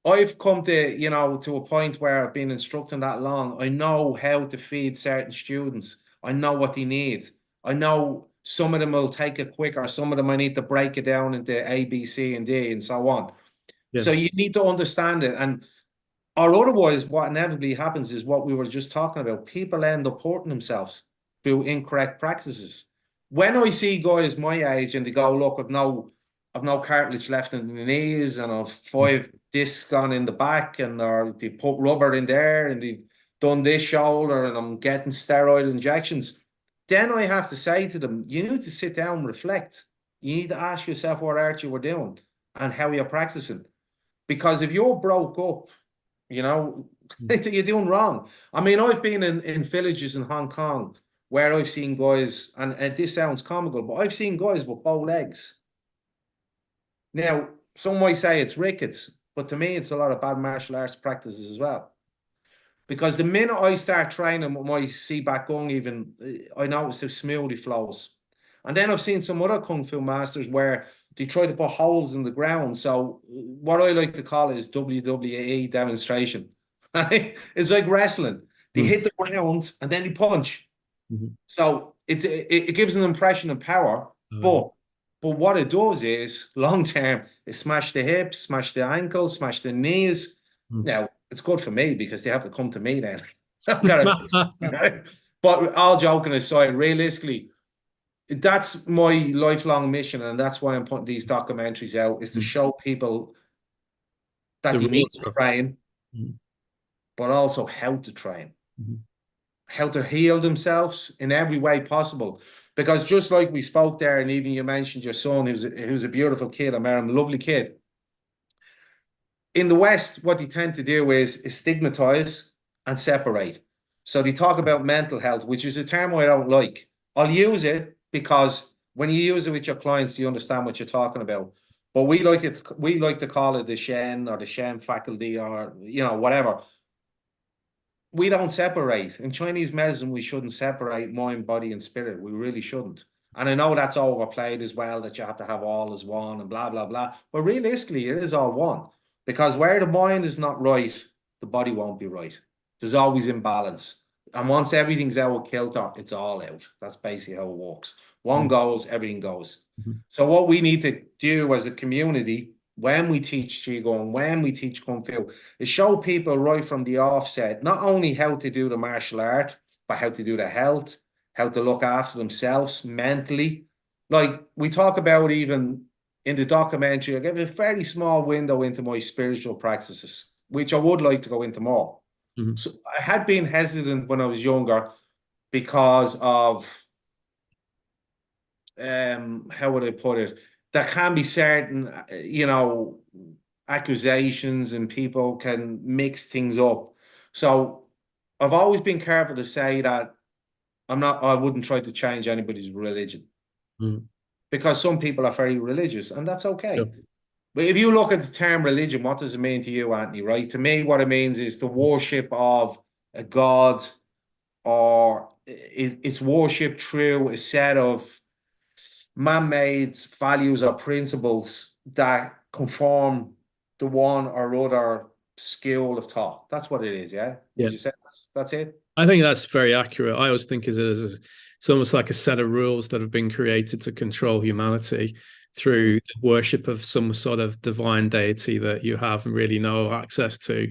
I've come to, to a point where I've been instructing that long. I know how to feed certain students. I know what they need. I know some of them will take it quicker. Some of them I need to break it down into A, B, C, and D, and so on. Yeah. So you need to understand it. Or otherwise, what inevitably happens is what we were just talking about. People end up hurting themselves through incorrect practices. When I see guys my age and they go, look, I've no cartilage left in the knees and I've 5 discs gone in the back and they put rubber in there and they've done this shoulder and I'm getting steroid injections, then I have to say to them, you need to sit down and reflect. You need to ask yourself what art you were doing and how you're practicing. Because if you're broke up, you're doing wrong. I mean, I've been in villages in Hong Kong where I've seen guys, and this sounds comical, but I've seen guys with bow legs. Now, some might say it's rickets, but to me, it's a lot of bad martial arts practices as well. Because the minute I start training with my Sifu Gong, even, I notice how smooth he flows. And then I've seen some other Kung Fu masters where they try to put holes in the ground. So what I like to call it is WWE demonstration. It's like wrestling. They hit the ground and then they punch. So it gives an impression of power, but what it does is long term, it smash the hips, smash the ankles, smash the knees. Now it's good for me because they have to come to me then. But all joking aside, realistically, that's my lifelong mission, and that's why I'm putting these documentaries out, is to show people that they need to train, but also how to train, how to heal themselves in every way possible. Because just like we spoke there, and even you mentioned your son, who's a beautiful kid, I met him, a lovely kid. In the West, what they tend to do is stigmatize and separate. So they talk about mental health, which is a term I don't like. I'll use it because when you use it with your clients, you understand what you're talking about. But we like to call it the Shen or the Shen faculty or, whatever. We don't separate. In Chinese medicine, we shouldn't separate mind, body, and spirit. We really shouldn't. And I know that's overplayed as well, that you have to have all as one and blah, blah, blah. But realistically, it is all one. Because where the mind is not right, the body won't be right. There's always imbalance. And once everything's out of kilter, it's all out. That's basically how it works. One goes, everything goes. So what we need to do as a community, when we teach Qigong, when we teach Kung Fu, is show people right from the offset, not only how to do the martial art, but how to do the health, how to look after themselves mentally. Like we talk about even in the documentary, I give a very small window into my spiritual practices, which I would like to go into more. So I had been hesitant when I was younger because of, how would I put it? There can be certain, accusations and people can mix things up. So I've always been careful to say that I wouldn't try to change anybody's religion because some people are very religious and that's okay. Yep. But if you look at the term religion, what does it mean to you, Anthony, right? To me, what it means is the worship of a god, or it's worship through a set of man-made values or principles that conform to one or other school of thought. That's what it is, yeah? Would you say that's it? I think that's very accurate. I always think it's almost like a set of rules that have been created to control humanity through the worship of some sort of divine deity that you have really no access to.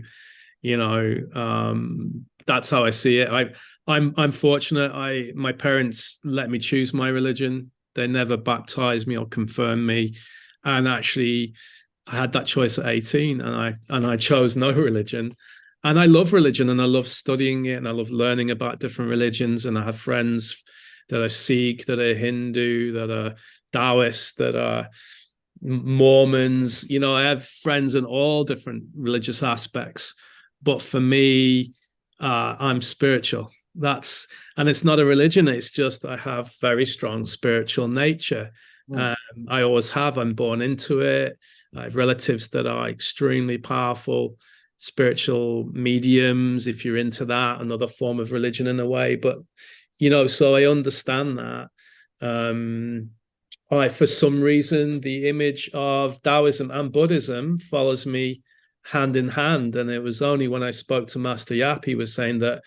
That's how I see it. I'm fortunate. My parents let me choose my religion. They never baptized me or confirmed me, and actually, I had that choice at 18, and I chose no religion. And I love religion, and I love studying it, and I love learning about different religions. And I have friends that are Sikh, that are Hindu, that are Taoists that are Mormons. You know, I have friends in all different religious aspects, but for me, I'm spiritual. And it's not a religion. It's just I have very strong spiritual nature. I always have. I'm born into it. I have relatives that are extremely powerful spiritual mediums, if you're into that, another form of religion in a way. But, you know, so I understand that. For some reason, the image of Taoism and Buddhism follows me hand in hand. And it was only when I spoke to Master Yap, he was saying that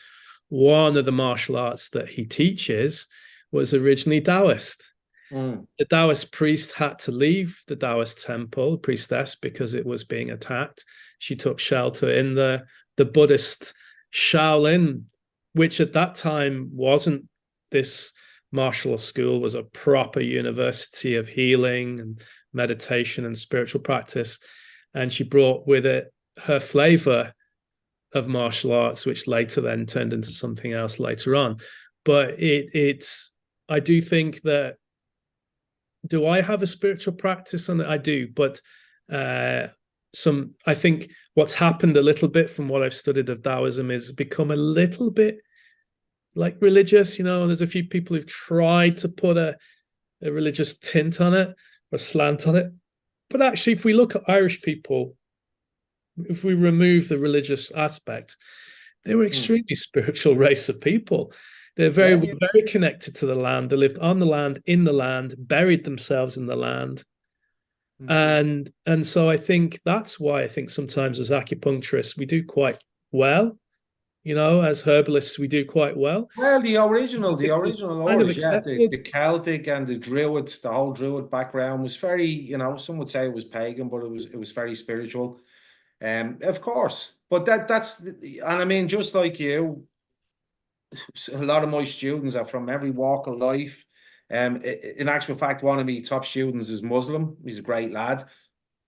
one of the martial arts that he teaches was originally Taoist. The Taoist priest had to leave the Taoist temple, priestess, because it was being attacked. She took shelter in the Buddhist Shaolin, which at that time wasn't this martial school, was a proper university of healing and meditation and spiritual practice. And she brought with it her flavor of martial arts, which later then turned into something else later on. But I do think that, do I have a spiritual practice? And I do, but I think what's happened a little bit from what I've studied of Taoism is become a little bit like religious. You know, there's a few people who've tried to put a religious tint on it or slant on it. But actually, if we look at Irish people, if we remove the religious aspect, they were extremely spiritual race of people. They're very connected to the land. They lived on the land, in the land, buried themselves in the land. And so I think that's why I think sometimes as acupuncturists, we do quite well. You know, as herbalists, we do quite well. Well, the original Irish, the Celtic and the Druid, the whole Druid background was very, you know, some would say it was pagan, but it was very spiritual. Of course. But and I mean, just like you, a lot of my students are from every walk of life. In actual fact, one of my top students is Muslim. He's a great lad.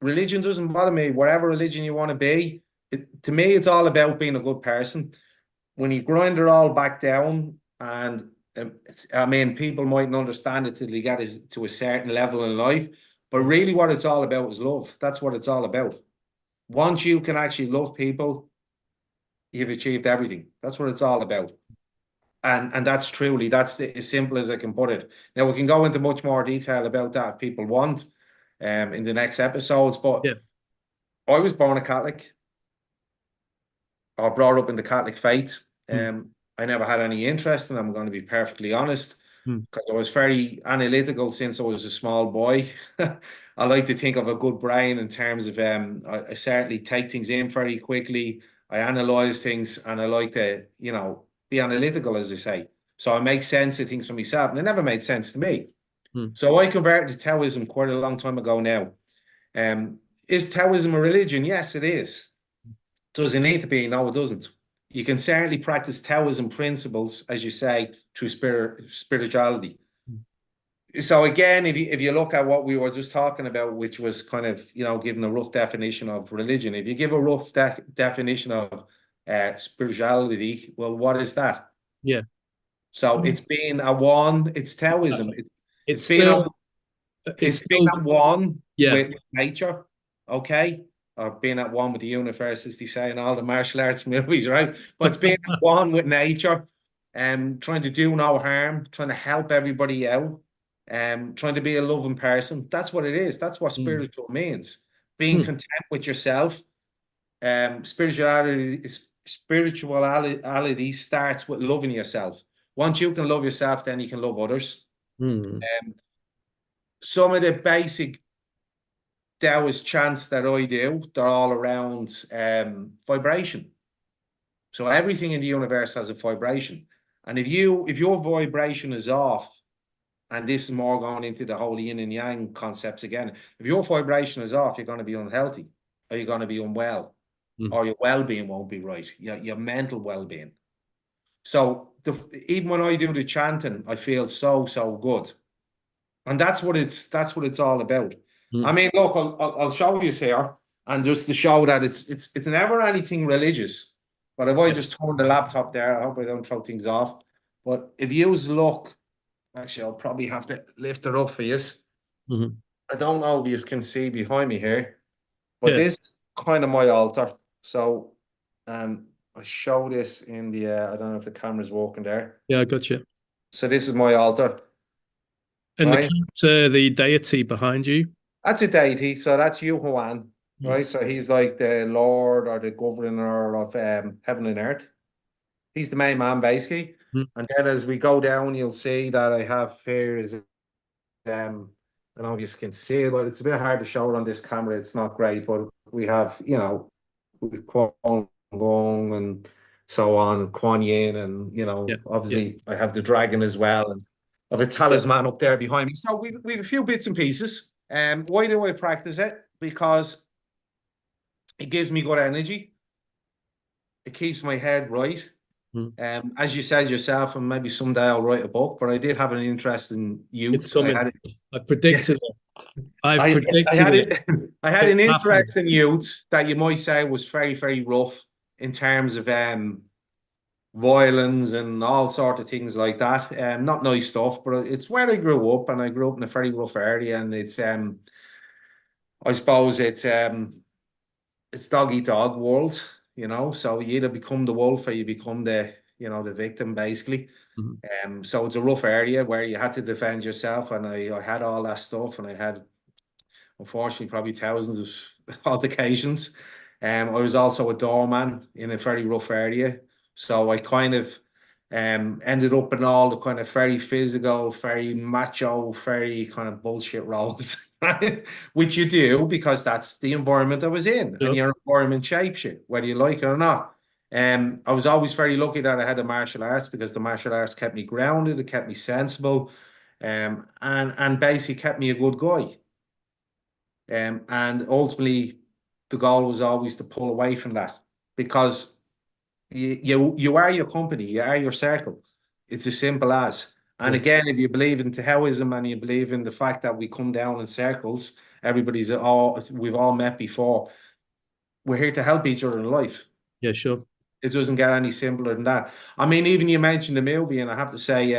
Religion doesn't bother me. Whatever religion you want to be, to me, it's all about being a good person. When you grind it all back down, and I mean, people mightn't understand it till they get to a certain level in life, but really what it's all about is love. That's what it's all about. Once you can actually love people, you've achieved everything. That's what it's all about. And that's as simple as I can put it. Now, we can go into much more detail about that if people want in the next episodes, but I was born a Catholic. I brought up in the Catholic faith. I never had any interest, and I'm going to be perfectly honest, because I was very analytical since I was a small boy. I like to think of a good brain in terms of I certainly take things in very quickly. I analyze things, and I like to, you know, be analytical, as I say. So I make sense of things for myself, and it never made sense to me. So I converted to Taoism quite a long time ago now. Is Taoism a religion? Yes, it is. Does it need to be? No, it doesn't. You can certainly practice Taoism principles, as you say, through spirituality. So again, if you look at what we were just talking about, which was kind of, you know, giving a rough definition of religion, if you give a rough definition of spirituality, well, what is that? Yeah. So it's being at one. It's Taoism. It's being still at one yeah. with nature, okay? Or being at one with the universe, as they say in all the martial arts movies, right? But it's being at one with nature, trying to do no harm, trying to help everybody out, trying to be a loving person. That's what it is. That's what spiritual means. Being content with yourself. Spirituality starts with loving yourself. Once you can love yourself, then you can love others. Some of the basic Taoist chants that I do, they're all around vibration. So everything in the universe has a vibration. And if your vibration is off, and this is more going into the whole yin and yang concepts again, if your vibration is off, you're going to be unhealthy, or you're going to be unwell, or your well-being won't be right, your mental well-being. So even when I do the chanting, I feel so good. And that's what it's all about. I mean, look, I'll show you here, and just to show that it's never anything religious. But if I just turn the laptop there, I hope I don't throw things off. But if you look, actually, I'll probably have to lift it up for you. Hmm. I don't know if you can see behind me here, but Yeah, this is kind of my altar. So I show this in the I don't know if the camera's working there. yeah, I got you. So this is my altar, And the right? character, the deity behind you. That's a deity. So that's Yu Huan, Mm. right? So he's like the Lord or the governor of heaven and earth. He's the main man, basically. Mm. And then as we go down, you'll see that I have here is I don't know if you can see it, but it's a bit hard to show it on this camera. It's not great, but we have, with Kwon Gong and so on, and Kuan Yin, and Yeah, yeah, obviously I have the dragon as well, and I have a yeah. talisman up there behind me. So we've a few bits and pieces. Why do I practice it? Because it gives me good energy. It keeps my head right. Mm. As you said yourself, and maybe someday I'll write a book, but I did have an interest in It's youth. I coming. had it. I Yeah, predicted it. I I predicted had it. it. I had It's an happening. interest in youth that you might say was very, very rough in terms of violence and all sort of things like that. Not nice stuff, but it's where I grew up, and I grew up in a very rough area, and it's I suppose it's dog eat dog world, So you either become the wolf or you become the victim, basically. Mhm. So it's a rough area where you had to defend yourself, and I had all that stuff, and I had, unfortunately, probably thousands of altercations. I was also a doorman in a very rough area, so I kind of ended up in all the kind of very physical, very macho, very kind of bullshit roles, which you do because that's the environment I was in, and Sure. your environment shapes you, whether you like it or not. I was always very lucky that I had the martial arts because the martial arts kept me grounded, it kept me sensible, and basically kept me a good guy. And ultimately, the goal was always to pull away from that because you are your company, you are your circle. It's as simple as. And Yeah, again, if you believe in Taoism and you believe in the fact that we come down in circles, we've all met before. We're here to help each other in life. yeah, sure. It doesn't get any simpler than that. I mean, even you mentioned the movie, and I have to say,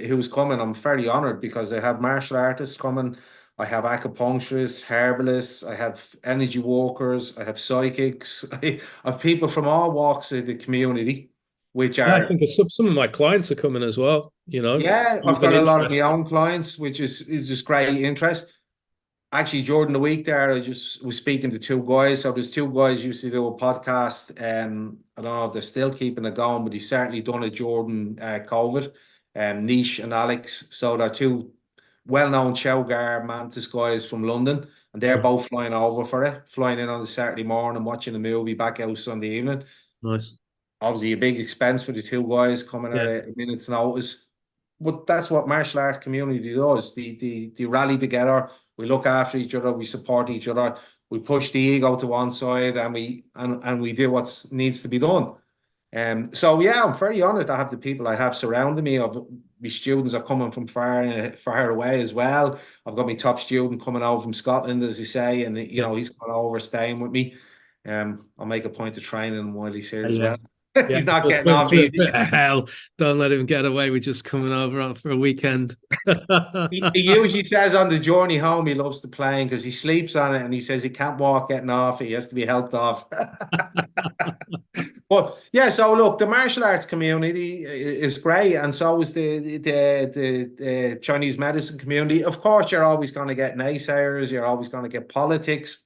who's coming, I'm very honored because I have martial artists coming, I have acupuncturists, herbalists, I have energy walkers, I have psychics, I have people from all walks of the community, which Yeah, I are, think some of my clients are coming as well. yeah, I've Even got a lot of my interested. own clients, which is just great interest. Actually, during the week there, I just was speaking to two guys. So there's two guys used to do a podcast. I don't know if they're still keeping it going, but he's certainly done it during COVID. Niche and Alex. So they're two well-known Chowgar Mantis guys from London, and they're Mm. both flying over for it, flying in on the Saturday morning, watching the movie, back out Sunday evening. Nice. Obviously, a big expense for the two guys coming at Yeah, a minute's notice. But that's what martial arts community does. They rally together. We look after each other. We support each other. We push the ego to one side, and we do what needs to be done. So yeah, I'm very honoured to have the people I have surrounding me. Of my students are coming from far away as well. I've got my top student coming over from Scotland, as you say, and yeah, he's coming over, staying with me. I'll make a point of training him while he's here as yeah. well. Yeah, He's not getting off easy. hell, don't let him get away with just coming over for a weekend. He usually says on the journey home he loves the plane because he sleeps on it, and he says he can't walk getting off. He has to be helped off. But yeah, so look, the martial arts community is great, and so is the Chinese medicine community. Of course, you're always going to get naysayers. You're always going to get politics.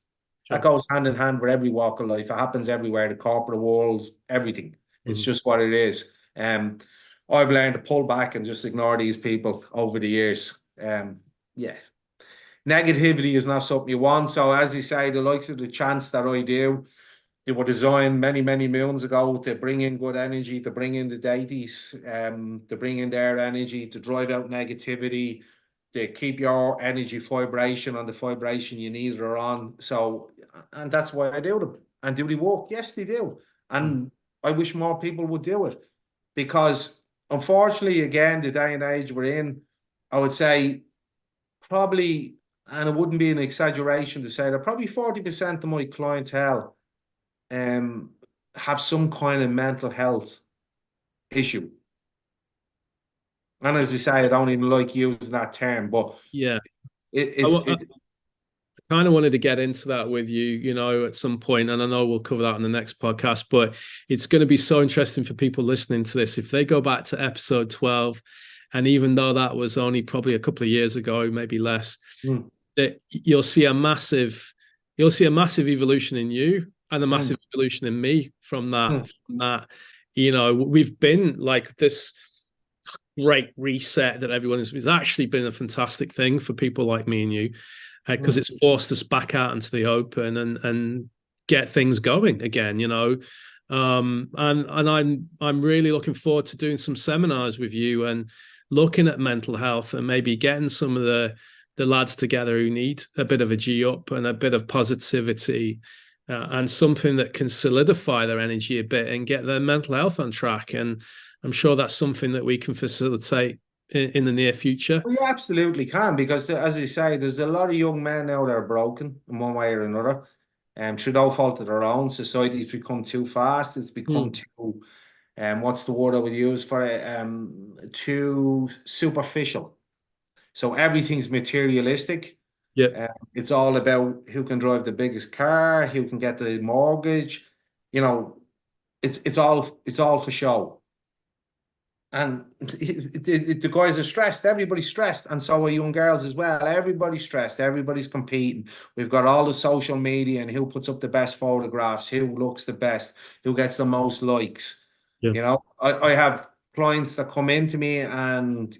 That Sure. goes hand in hand with every walk of life. It happens everywhere, the corporate world, everything. It's Mhm. just what it is. I've learned to pull back and just ignore these people over the years. Yeah, negativity is not something you want. So as you say, the likes of the chants that I do, they were designed many, many moons ago to bring in good energy, to bring in the deities, to bring in their energy, to drive out negativity, to keep your energy vibration on the vibration you need it or on. So, and that's why I do them. And do they work? Yes, they do. Mhm. And I wish more people would do it because, unfortunately, again, the day and age we're in, I would say probably, and it wouldn't be an exaggeration to say that probably 40% of my clientele um, have some kind of mental health issue. And as I say, I don't even like using that term, but Yeah, It, I, it's wa- it, I kind of wanted to get into that with you, at some point, and I know we'll cover that in the next podcast, but it's going to be so interesting for people listening to this. If they go back to episode 12, and even though that was only probably a couple of years ago, maybe less, mm, that you'll see a massive evolution in you and a mm, massive evolution in me from that. mm, We've been like this great reset that everyone has actually been a fantastic thing for people like me and you, because mm. it's forced us back out into the open and get things going again. And I'm really looking forward to doing some seminars with you and looking at mental health and maybe getting some of the lads together who need a bit of a G up and a bit of positivity, and something that can solidify their energy a bit and get their mental health on track. And I'm sure that's something that we can facilitate in the near future. Well, you absolutely can, because as you say, there's a lot of young men now that are broken in one way or another, through no fault of their own. Society's become too fast. It's become Mm. too, what's the word I would use for it? Too superficial. So everything's materialistic. Yeah. It's all about who can drive the biggest car, who can get the mortgage. You know, it's all for show. And the guys are stressed. Everybody's stressed, and so are young girls as well. Everybody's stressed. Everybody's competing. We've got all the social media and who puts up the best photographs, who looks the best, who gets the most likes. Yeah. I have clients that come into me, and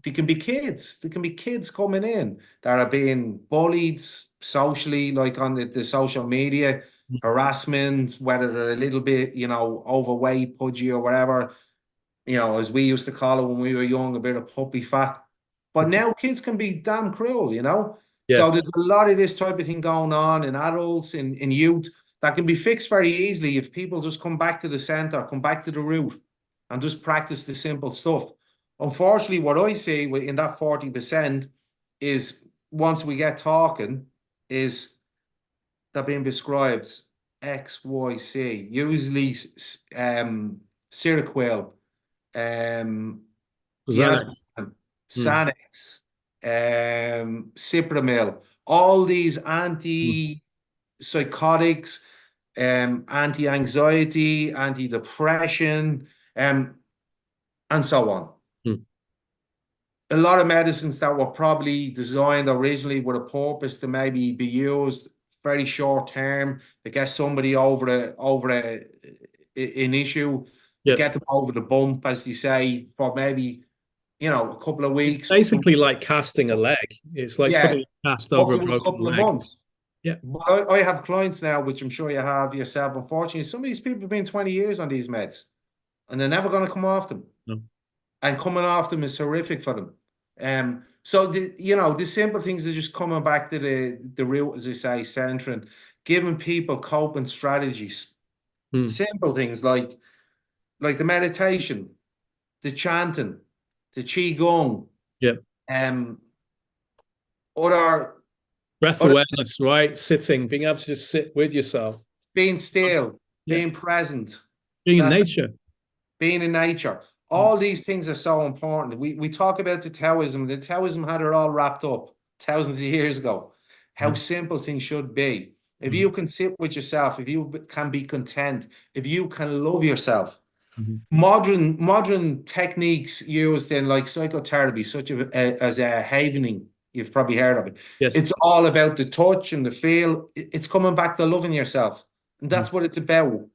they can be kids. They can be kids coming in that are being bullied socially, like on the social media, harassment, whether they're a little bit, overweight, pudgy, or whatever, as we used to call it when we were young, a bit of puppy fat. But now kids can be damn cruel. Yeah. So there's a lot of this type of thing going on in adults, in youth, that can be fixed very easily if people just come back to the center, come back to the root, and just practice the simple stuff. Unfortunately, what I see in that 40% is, once we get talking, is they're being prescribed X, Y, C, usually Seroquel, yes, Xanax. Mm. Xanax, Cipramil, all these Mm. antipsychotics, anti-anxiety, anti-depression, and so on. Mm. A lot of medicines that were probably designed originally with a purpose to maybe be used very short term to get somebody an issue, to Yeah. get them over the bump, as they say, for maybe a couple of It's weeks, basically like casting a leg. It's like yeah, putting a cast up over a to a broken couple of leg. months. Yeah. But I have clients now, which I'm sure you have yourself. Unfortunately, some of these people have been 20 years on these meds, and they're never going to come off them. No. And coming off them is horrific for them. So the simple things are just coming back to the root, as I say, centering, giving people coping strategies. Mm. Simple things like the meditation, the chanting, the qigong, Yeah. um, other Breath other awareness, right? Sitting, being able to just sit with yourself. being still, Yeah. being present, Being in that's nature. being in nature. Mm. All these things are so important. We talk about the Taoism. The Taoism had it all wrapped up thousands of years ago. How Mm. simple things should be. If Mm. you can sit with yourself, if you can be content, if you can love yourself. Mm. Modern techniques used in like psychotherapy, such as a havening, you've probably heard of it. Yes. It's all about the touch and the feel. It's coming back to loving yourself, and Mm. that's what it's about.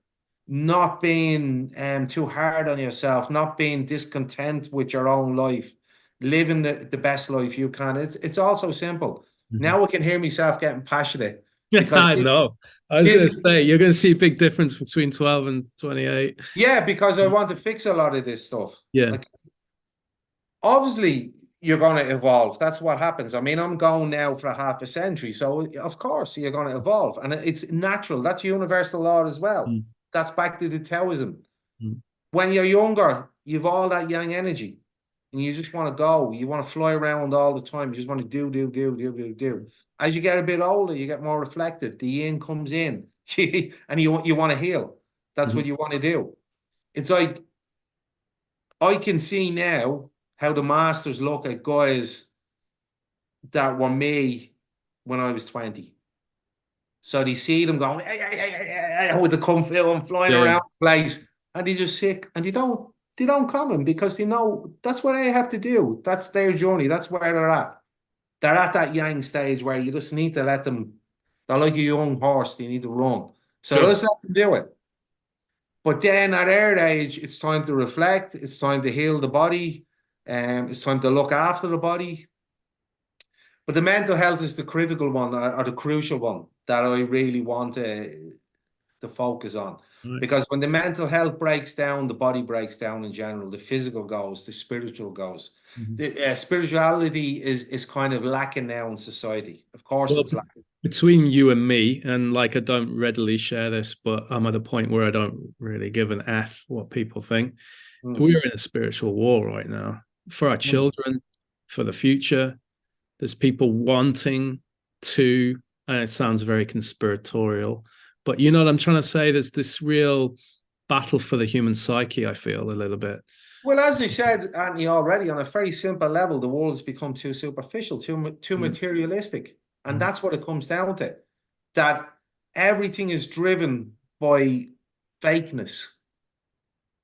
Not being too hard on yourself, not being discontent with your own life, living the best life you can. It's also simple. Mhm. Now I can hear myself getting passionate, Yeah, because I know. I was this going to is, say, you're going to see a big difference between 12 and 28. yeah, because I want to fix a lot of this stuff. Yeah. Like, obviously you're going to evolve. That's what happens. I mean, I'm going now for a half a century, so of course you're going to evolve, and it's natural. That's universal law as well. Mm. That's back to the Taoism. Mm. When you're younger, you've all that yang energy, and you just want to go. You want to fly around all the time. You just want to do. As you get a bit older, you get more reflective. The yin comes in, and you want to heal. That's what Mhm. you want to do. It's like, I can see now how the masters look at guys that were me when I was 20. So they see them going, hey, hey, hey, hey, hey, with the kung fu and flying Yeah. around the place, and they just sick, and they don't come in because they know that's what they have to do. That's their journey. That's where they're at. They're at that young stage where you just need to let them. They're like a young horse. They need to run. So Sure. just let them do it. But then at their age, it's time to reflect. It's time to heal the body. It's time to look after the body. But the mental health is the critical one or the crucial one that I really want to focus on. Right. Because when the mental health breaks down, the body breaks down in general. The physical goes, the spiritual goes. Mhm. The spirituality is kind of lacking now in society. Of course, Well, it's lacking. between you and me, and like I don't readily share this, but I'm at a point where I don't really give an F what people think. Mm, We're in a spiritual war right now for our mm. children, for the future. There's people wanting to, and it sounds very conspiratorial, but you know what I'm trying to say? There's this real battle for the human psyche, I feel a little bit. Well, as I said, Anthony, already on a very simple level, the world has become too superficial, too Mm. materialistic. And Mm. that's what it comes down to. That everything is driven by fakeness.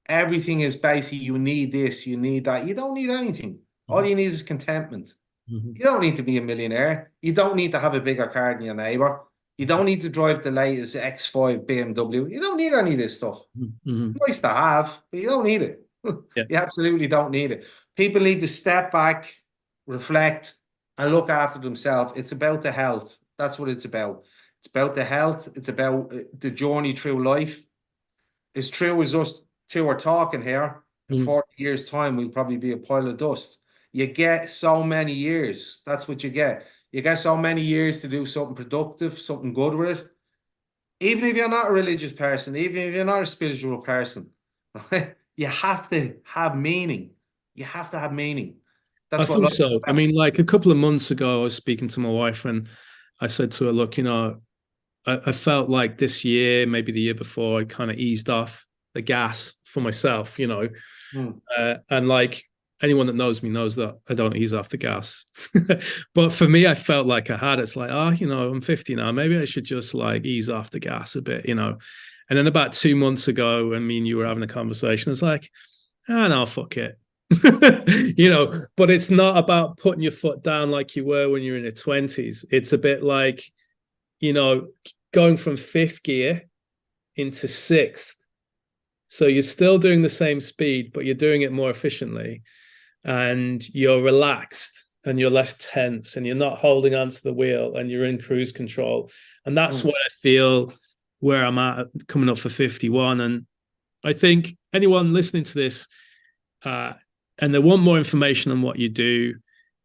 Everything is basically you need this, you need that. You don't need anything. All you need is contentment. Mhm. You don't need to be a millionaire. You don't need to have a bigger car than your neighbor. You don't need to drive the latest X5 BMW. You don't need any of this stuff. Mhm. Nice to have, but you don't need it. Yeah. You absolutely don't need it. People need to step back, reflect, and look after themselves. It's about the health. That's what it's about. It's about the health. It's about the journey through life. As true as us two are talking here, in Mm. 40 years' time, we'll probably be a pile of dust. You get so many years. That's what you get. You get so many years to do something productive, something good with it. Even if you're not a religious person, even if you're not a spiritual person, right? You have to have meaning. You have to have meaning. I That's what think life is so. I about. mean, like a couple of months ago, I was speaking to my wife and I said to her, look, I felt like this year, maybe the year before, I kind of eased off the gas for myself, Hmm. and like anyone that knows me knows that I don't ease off the gas. But for me, I felt like I had. It's like, I'm 50 now. Maybe I should just like ease off the gas a bit. And then about 2 months ago, I mean, you were having a conversation. It's like, no, fuck it. But it's not about putting your foot down like you were when you're in your 20s. It's a bit like, you know, going from fifth gear into sixth. So you're still doing the same speed, but you're doing it more efficiently and you're relaxed and you're less tense and you're not holding onto the wheel and you're in cruise control. And that's Hmm. what I feel where I'm at coming up for 51. And I think anyone listening to this and they want more information on what you do,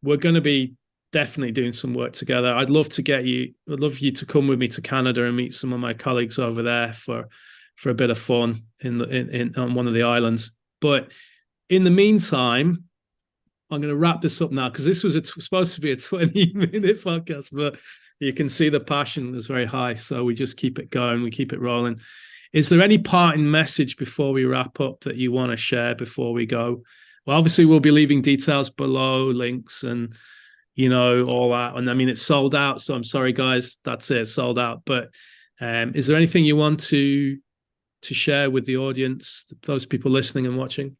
we're going to be definitely doing some work together. I'd love you to come with me to Canada and meet some of my colleagues over there for a bit of fun in on one of the islands. But in the meantime, I'm going to wrap this up now because this was supposed to be a 20-minute podcast, but you can see the passion is very high. So we just keep it going, we keep it rolling. Is there any parting message before we wrap up that you want to share before we go? Well, obviously, we'll be leaving details below, links, and all that. And I mean, it's sold out, so I'm sorry, guys. That's it, sold out. But is there anything you want to share with the audience, those people listening and watching?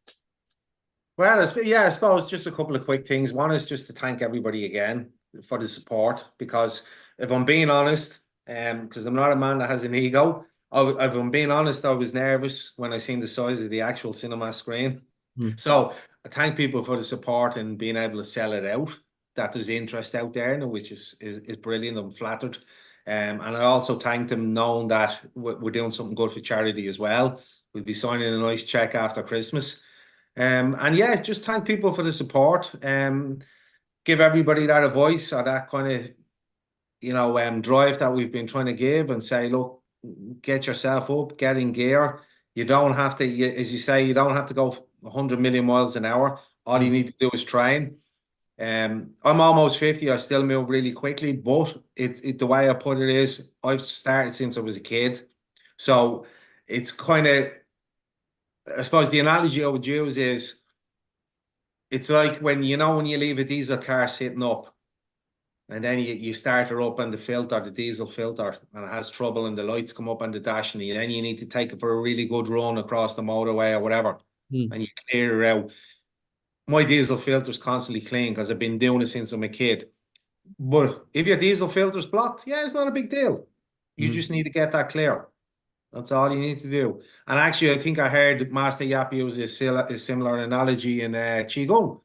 Well, yeah, I suppose just a couple of quick things. One is just to thank everybody again for the support, because if I'm being honest, because I'm not a man that has an ego, if I'm being honest, I was nervous when I seen the size of the actual cinema screen. Hmm. So I thank people for the support and being able to sell it out. That there's interest out there, which is brilliant. I'm flattered. And I also thank them knowing that we're doing something good for charity as well. We'll be signing a nice check after Christmas. And yeah, just thank people for the support. Give everybody that a voice or that kind of drive that we've been trying to give, and say, look, get yourself up, get in gear. You don't have to, as you say, you don't have to go 100 million miles an hour. All you Hmm. need to do is train. I'm almost 50. I still move really quickly, but the way I put it is I've started since I was a kid. So it's kind of, I suppose the analogy I would use is it's like when you leave a diesel car sitting up, and then you start her up on the filter, the diesel filter, and it has trouble and the lights come up on the dash, and then you need to take it for a really good run across the motorway or whatever, and you clear her out. My diesel filter's constantly clean because I've been doing it since I'm a kid. But if your diesel filter's blocked, yeah, it's not a big deal. You just need to get that clear. That's all you need to do. And actually, I think I heard Master Yap use a similar analogy in Qigong,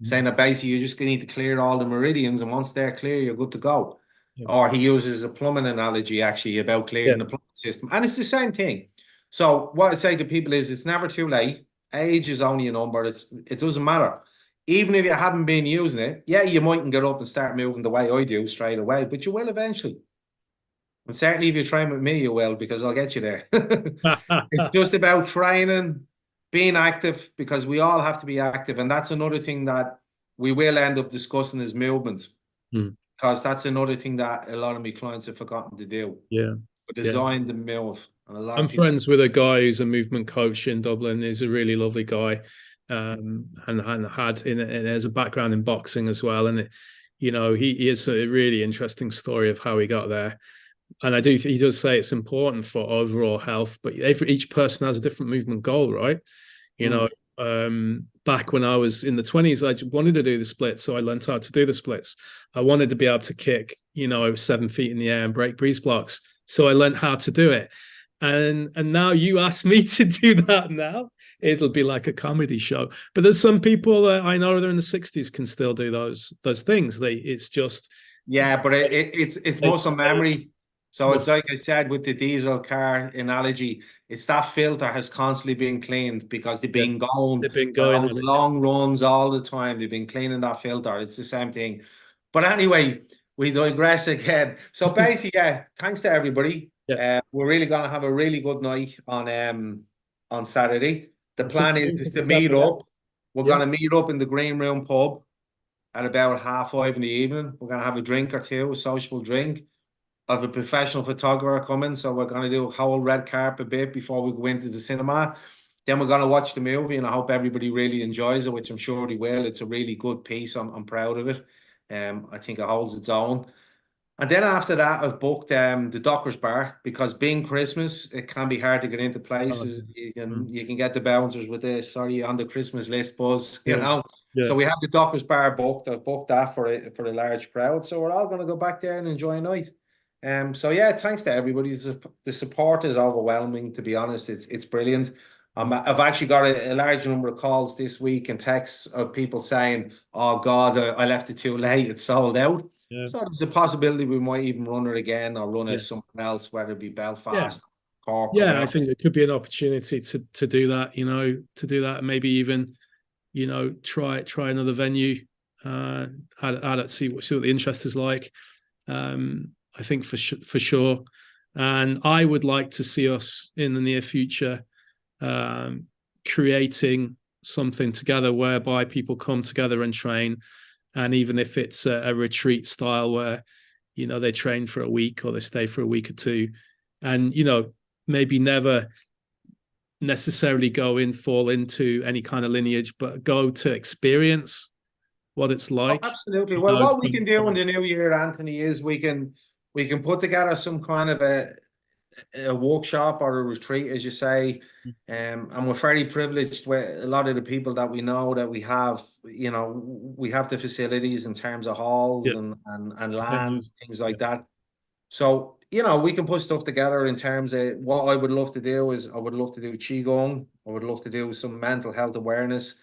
saying that basically you just need to clear all the meridians, and once they're clear, you're good to go. Or he uses a plumbing analogy actually about clearing the plumbing system. And it's the same thing. So what I say to people is it's never too late. Age is only a number. It doesn't matter. Even if you haven't been using it, yeah, you mightn't get up and start moving the way I do straight away, but you will eventually. And certainly if you train with me, you will, because I'll get you there. It's just about training, being active, because we all have to be active. And that's another thing that we will end up discussing is movement. Because that's another thing that a lot of my clients have forgotten to do. Yeah. Design the move. And a lot I'm of people... friends with a guy who's a movement coach in Dublin. He's a really lovely guy. And has a background in boxing as well. And he has a really interesting story of how he got there. And he does say it's important for overall health, but each person has a different movement goal, right? Back when I was in the 20s, I wanted to do the splits, so I learned how to do the splits. I wanted to be able to kick, 7 feet in the air and break breeze blocks, so I learned how to do it. And now you ask me to do that now, it'll be like a comedy show. But there's some people that I know they're in the 60s can still do those things. It's just but it's muscle memory. So it's like I said with the diesel car analogy, it's that filter has constantly been cleaned because they've been going on long runs all the time. They've been cleaning that filter. It's the same thing. But anyway, we digress again. So basically, thanks to everybody. We're really gonna have a really good night on Saturday. The plan is to meet up. We're gonna meet up in the Green Room pub at about 5:30 in the evening. We're gonna have a drink or two, a sociable drink. I have a professional photographer coming, so we're going to do a whole red carpet bit before we go into the cinema. Then we're going to watch the movie, and I hope everybody really enjoys it, which I'm sure they will. It's a really good piece. I'm proud of it. I think it holds its own. And then after that, I've booked the Dockers Bar, because being Christmas, it can be hard to get into places. You can get the bouncers with this, sorry, on the Christmas list buzz, So we have the Dockers Bar booked. I've booked that for a large crowd. So we're all going to go back there and enjoy a night. Thanks to everybody. The support is overwhelming, to be honest. It's brilliant. I've actually got a large number of calls this week and texts of people saying, "Oh God, I left it too late. It's sold out." So there's a possibility we might even run it again or run it somewhere else, whether it be Belfast, Cork. I think it could be an opportunity to do that. To do that, maybe even try another venue. See what the interest is like. I think for sure. And I would like to see us in the near future creating something together whereby people come together and train. And even if it's a retreat style where, they train for a week or they stay for a week or two, and, maybe never necessarily fall into any kind of lineage, but go to experience what it's like. Oh, absolutely. Well, what we can do in the new year, Anthony, is we can put together some kind of a workshop or a retreat, as you say. And we're very privileged with a lot of the people that we know that we have, we have the facilities in terms of halls and land, things like that. So, we can put stuff together in terms of what I would love to do is I would love to do Qigong. I would love to do some mental health awareness.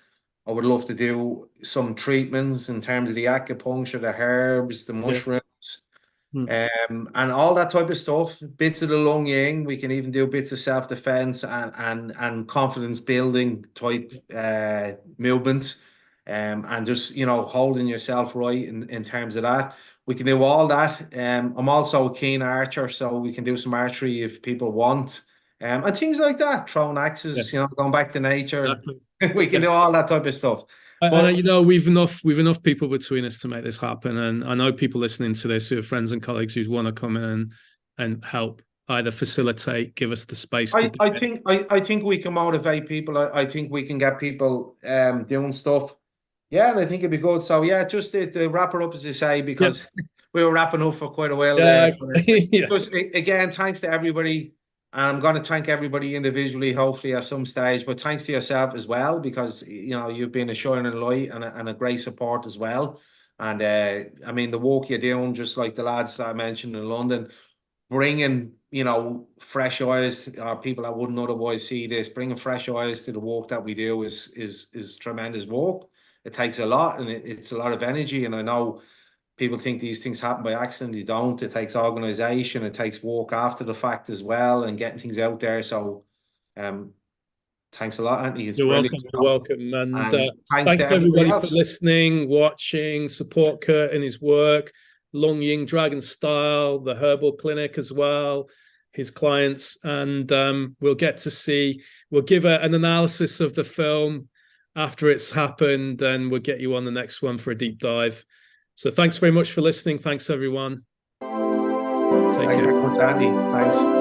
I would love to do some treatments in terms of the acupuncture, the herbs, the mushrooms, and all that type of stuff. Bits of the Lung Ying. We can even do bits of self-defense and confidence building type movements, and just holding yourself right in terms of that. We can do all that. I'm also a keen archer, so we can do some archery if people want, and things like that. Throwing axes, going back to nature. Exactly. We can do all that type of stuff. But we've enough people between us to make this happen. And I know people listening to this who are friends and colleagues who want to come in and help either facilitate, give us the space. I think we can motivate people. I think we can get people doing stuff. Yeah, and I think it'd be good. So just to wrap it up, as you say, because we were wrapping up for quite a while Yeah. there. But, Yeah. just again, thanks to everybody. And I'm going to thank everybody individually, hopefully at some stage. But thanks to yourself as well, because you've been a shining light and a great support as well. And I mean, the work you're doing, just like the lads that I mentioned in London, bringing fresh eyes, or people that wouldn't otherwise see this, bringing fresh eyes to the work that we do is tremendous work. It takes a lot, and it's a lot of energy. And I know people think these things happen by accident. They don't. It takes organization. It takes work after the fact as well, and getting things out there. So, thanks a lot, Anthony. It's You're brilliant. welcome. You're welcome. And Thanks thanks to to everybody everybody else. for listening, watching, support Kurt in his work, Long Ying Dragon Style, the Herbal Clinic as well, his clients. And we'll give an analysis of the film after it's happened, and we'll get you on the next one for a deep dive. So thanks very much for listening. Thanks, everyone. Take care. Thanks very much, Andy. Thanks.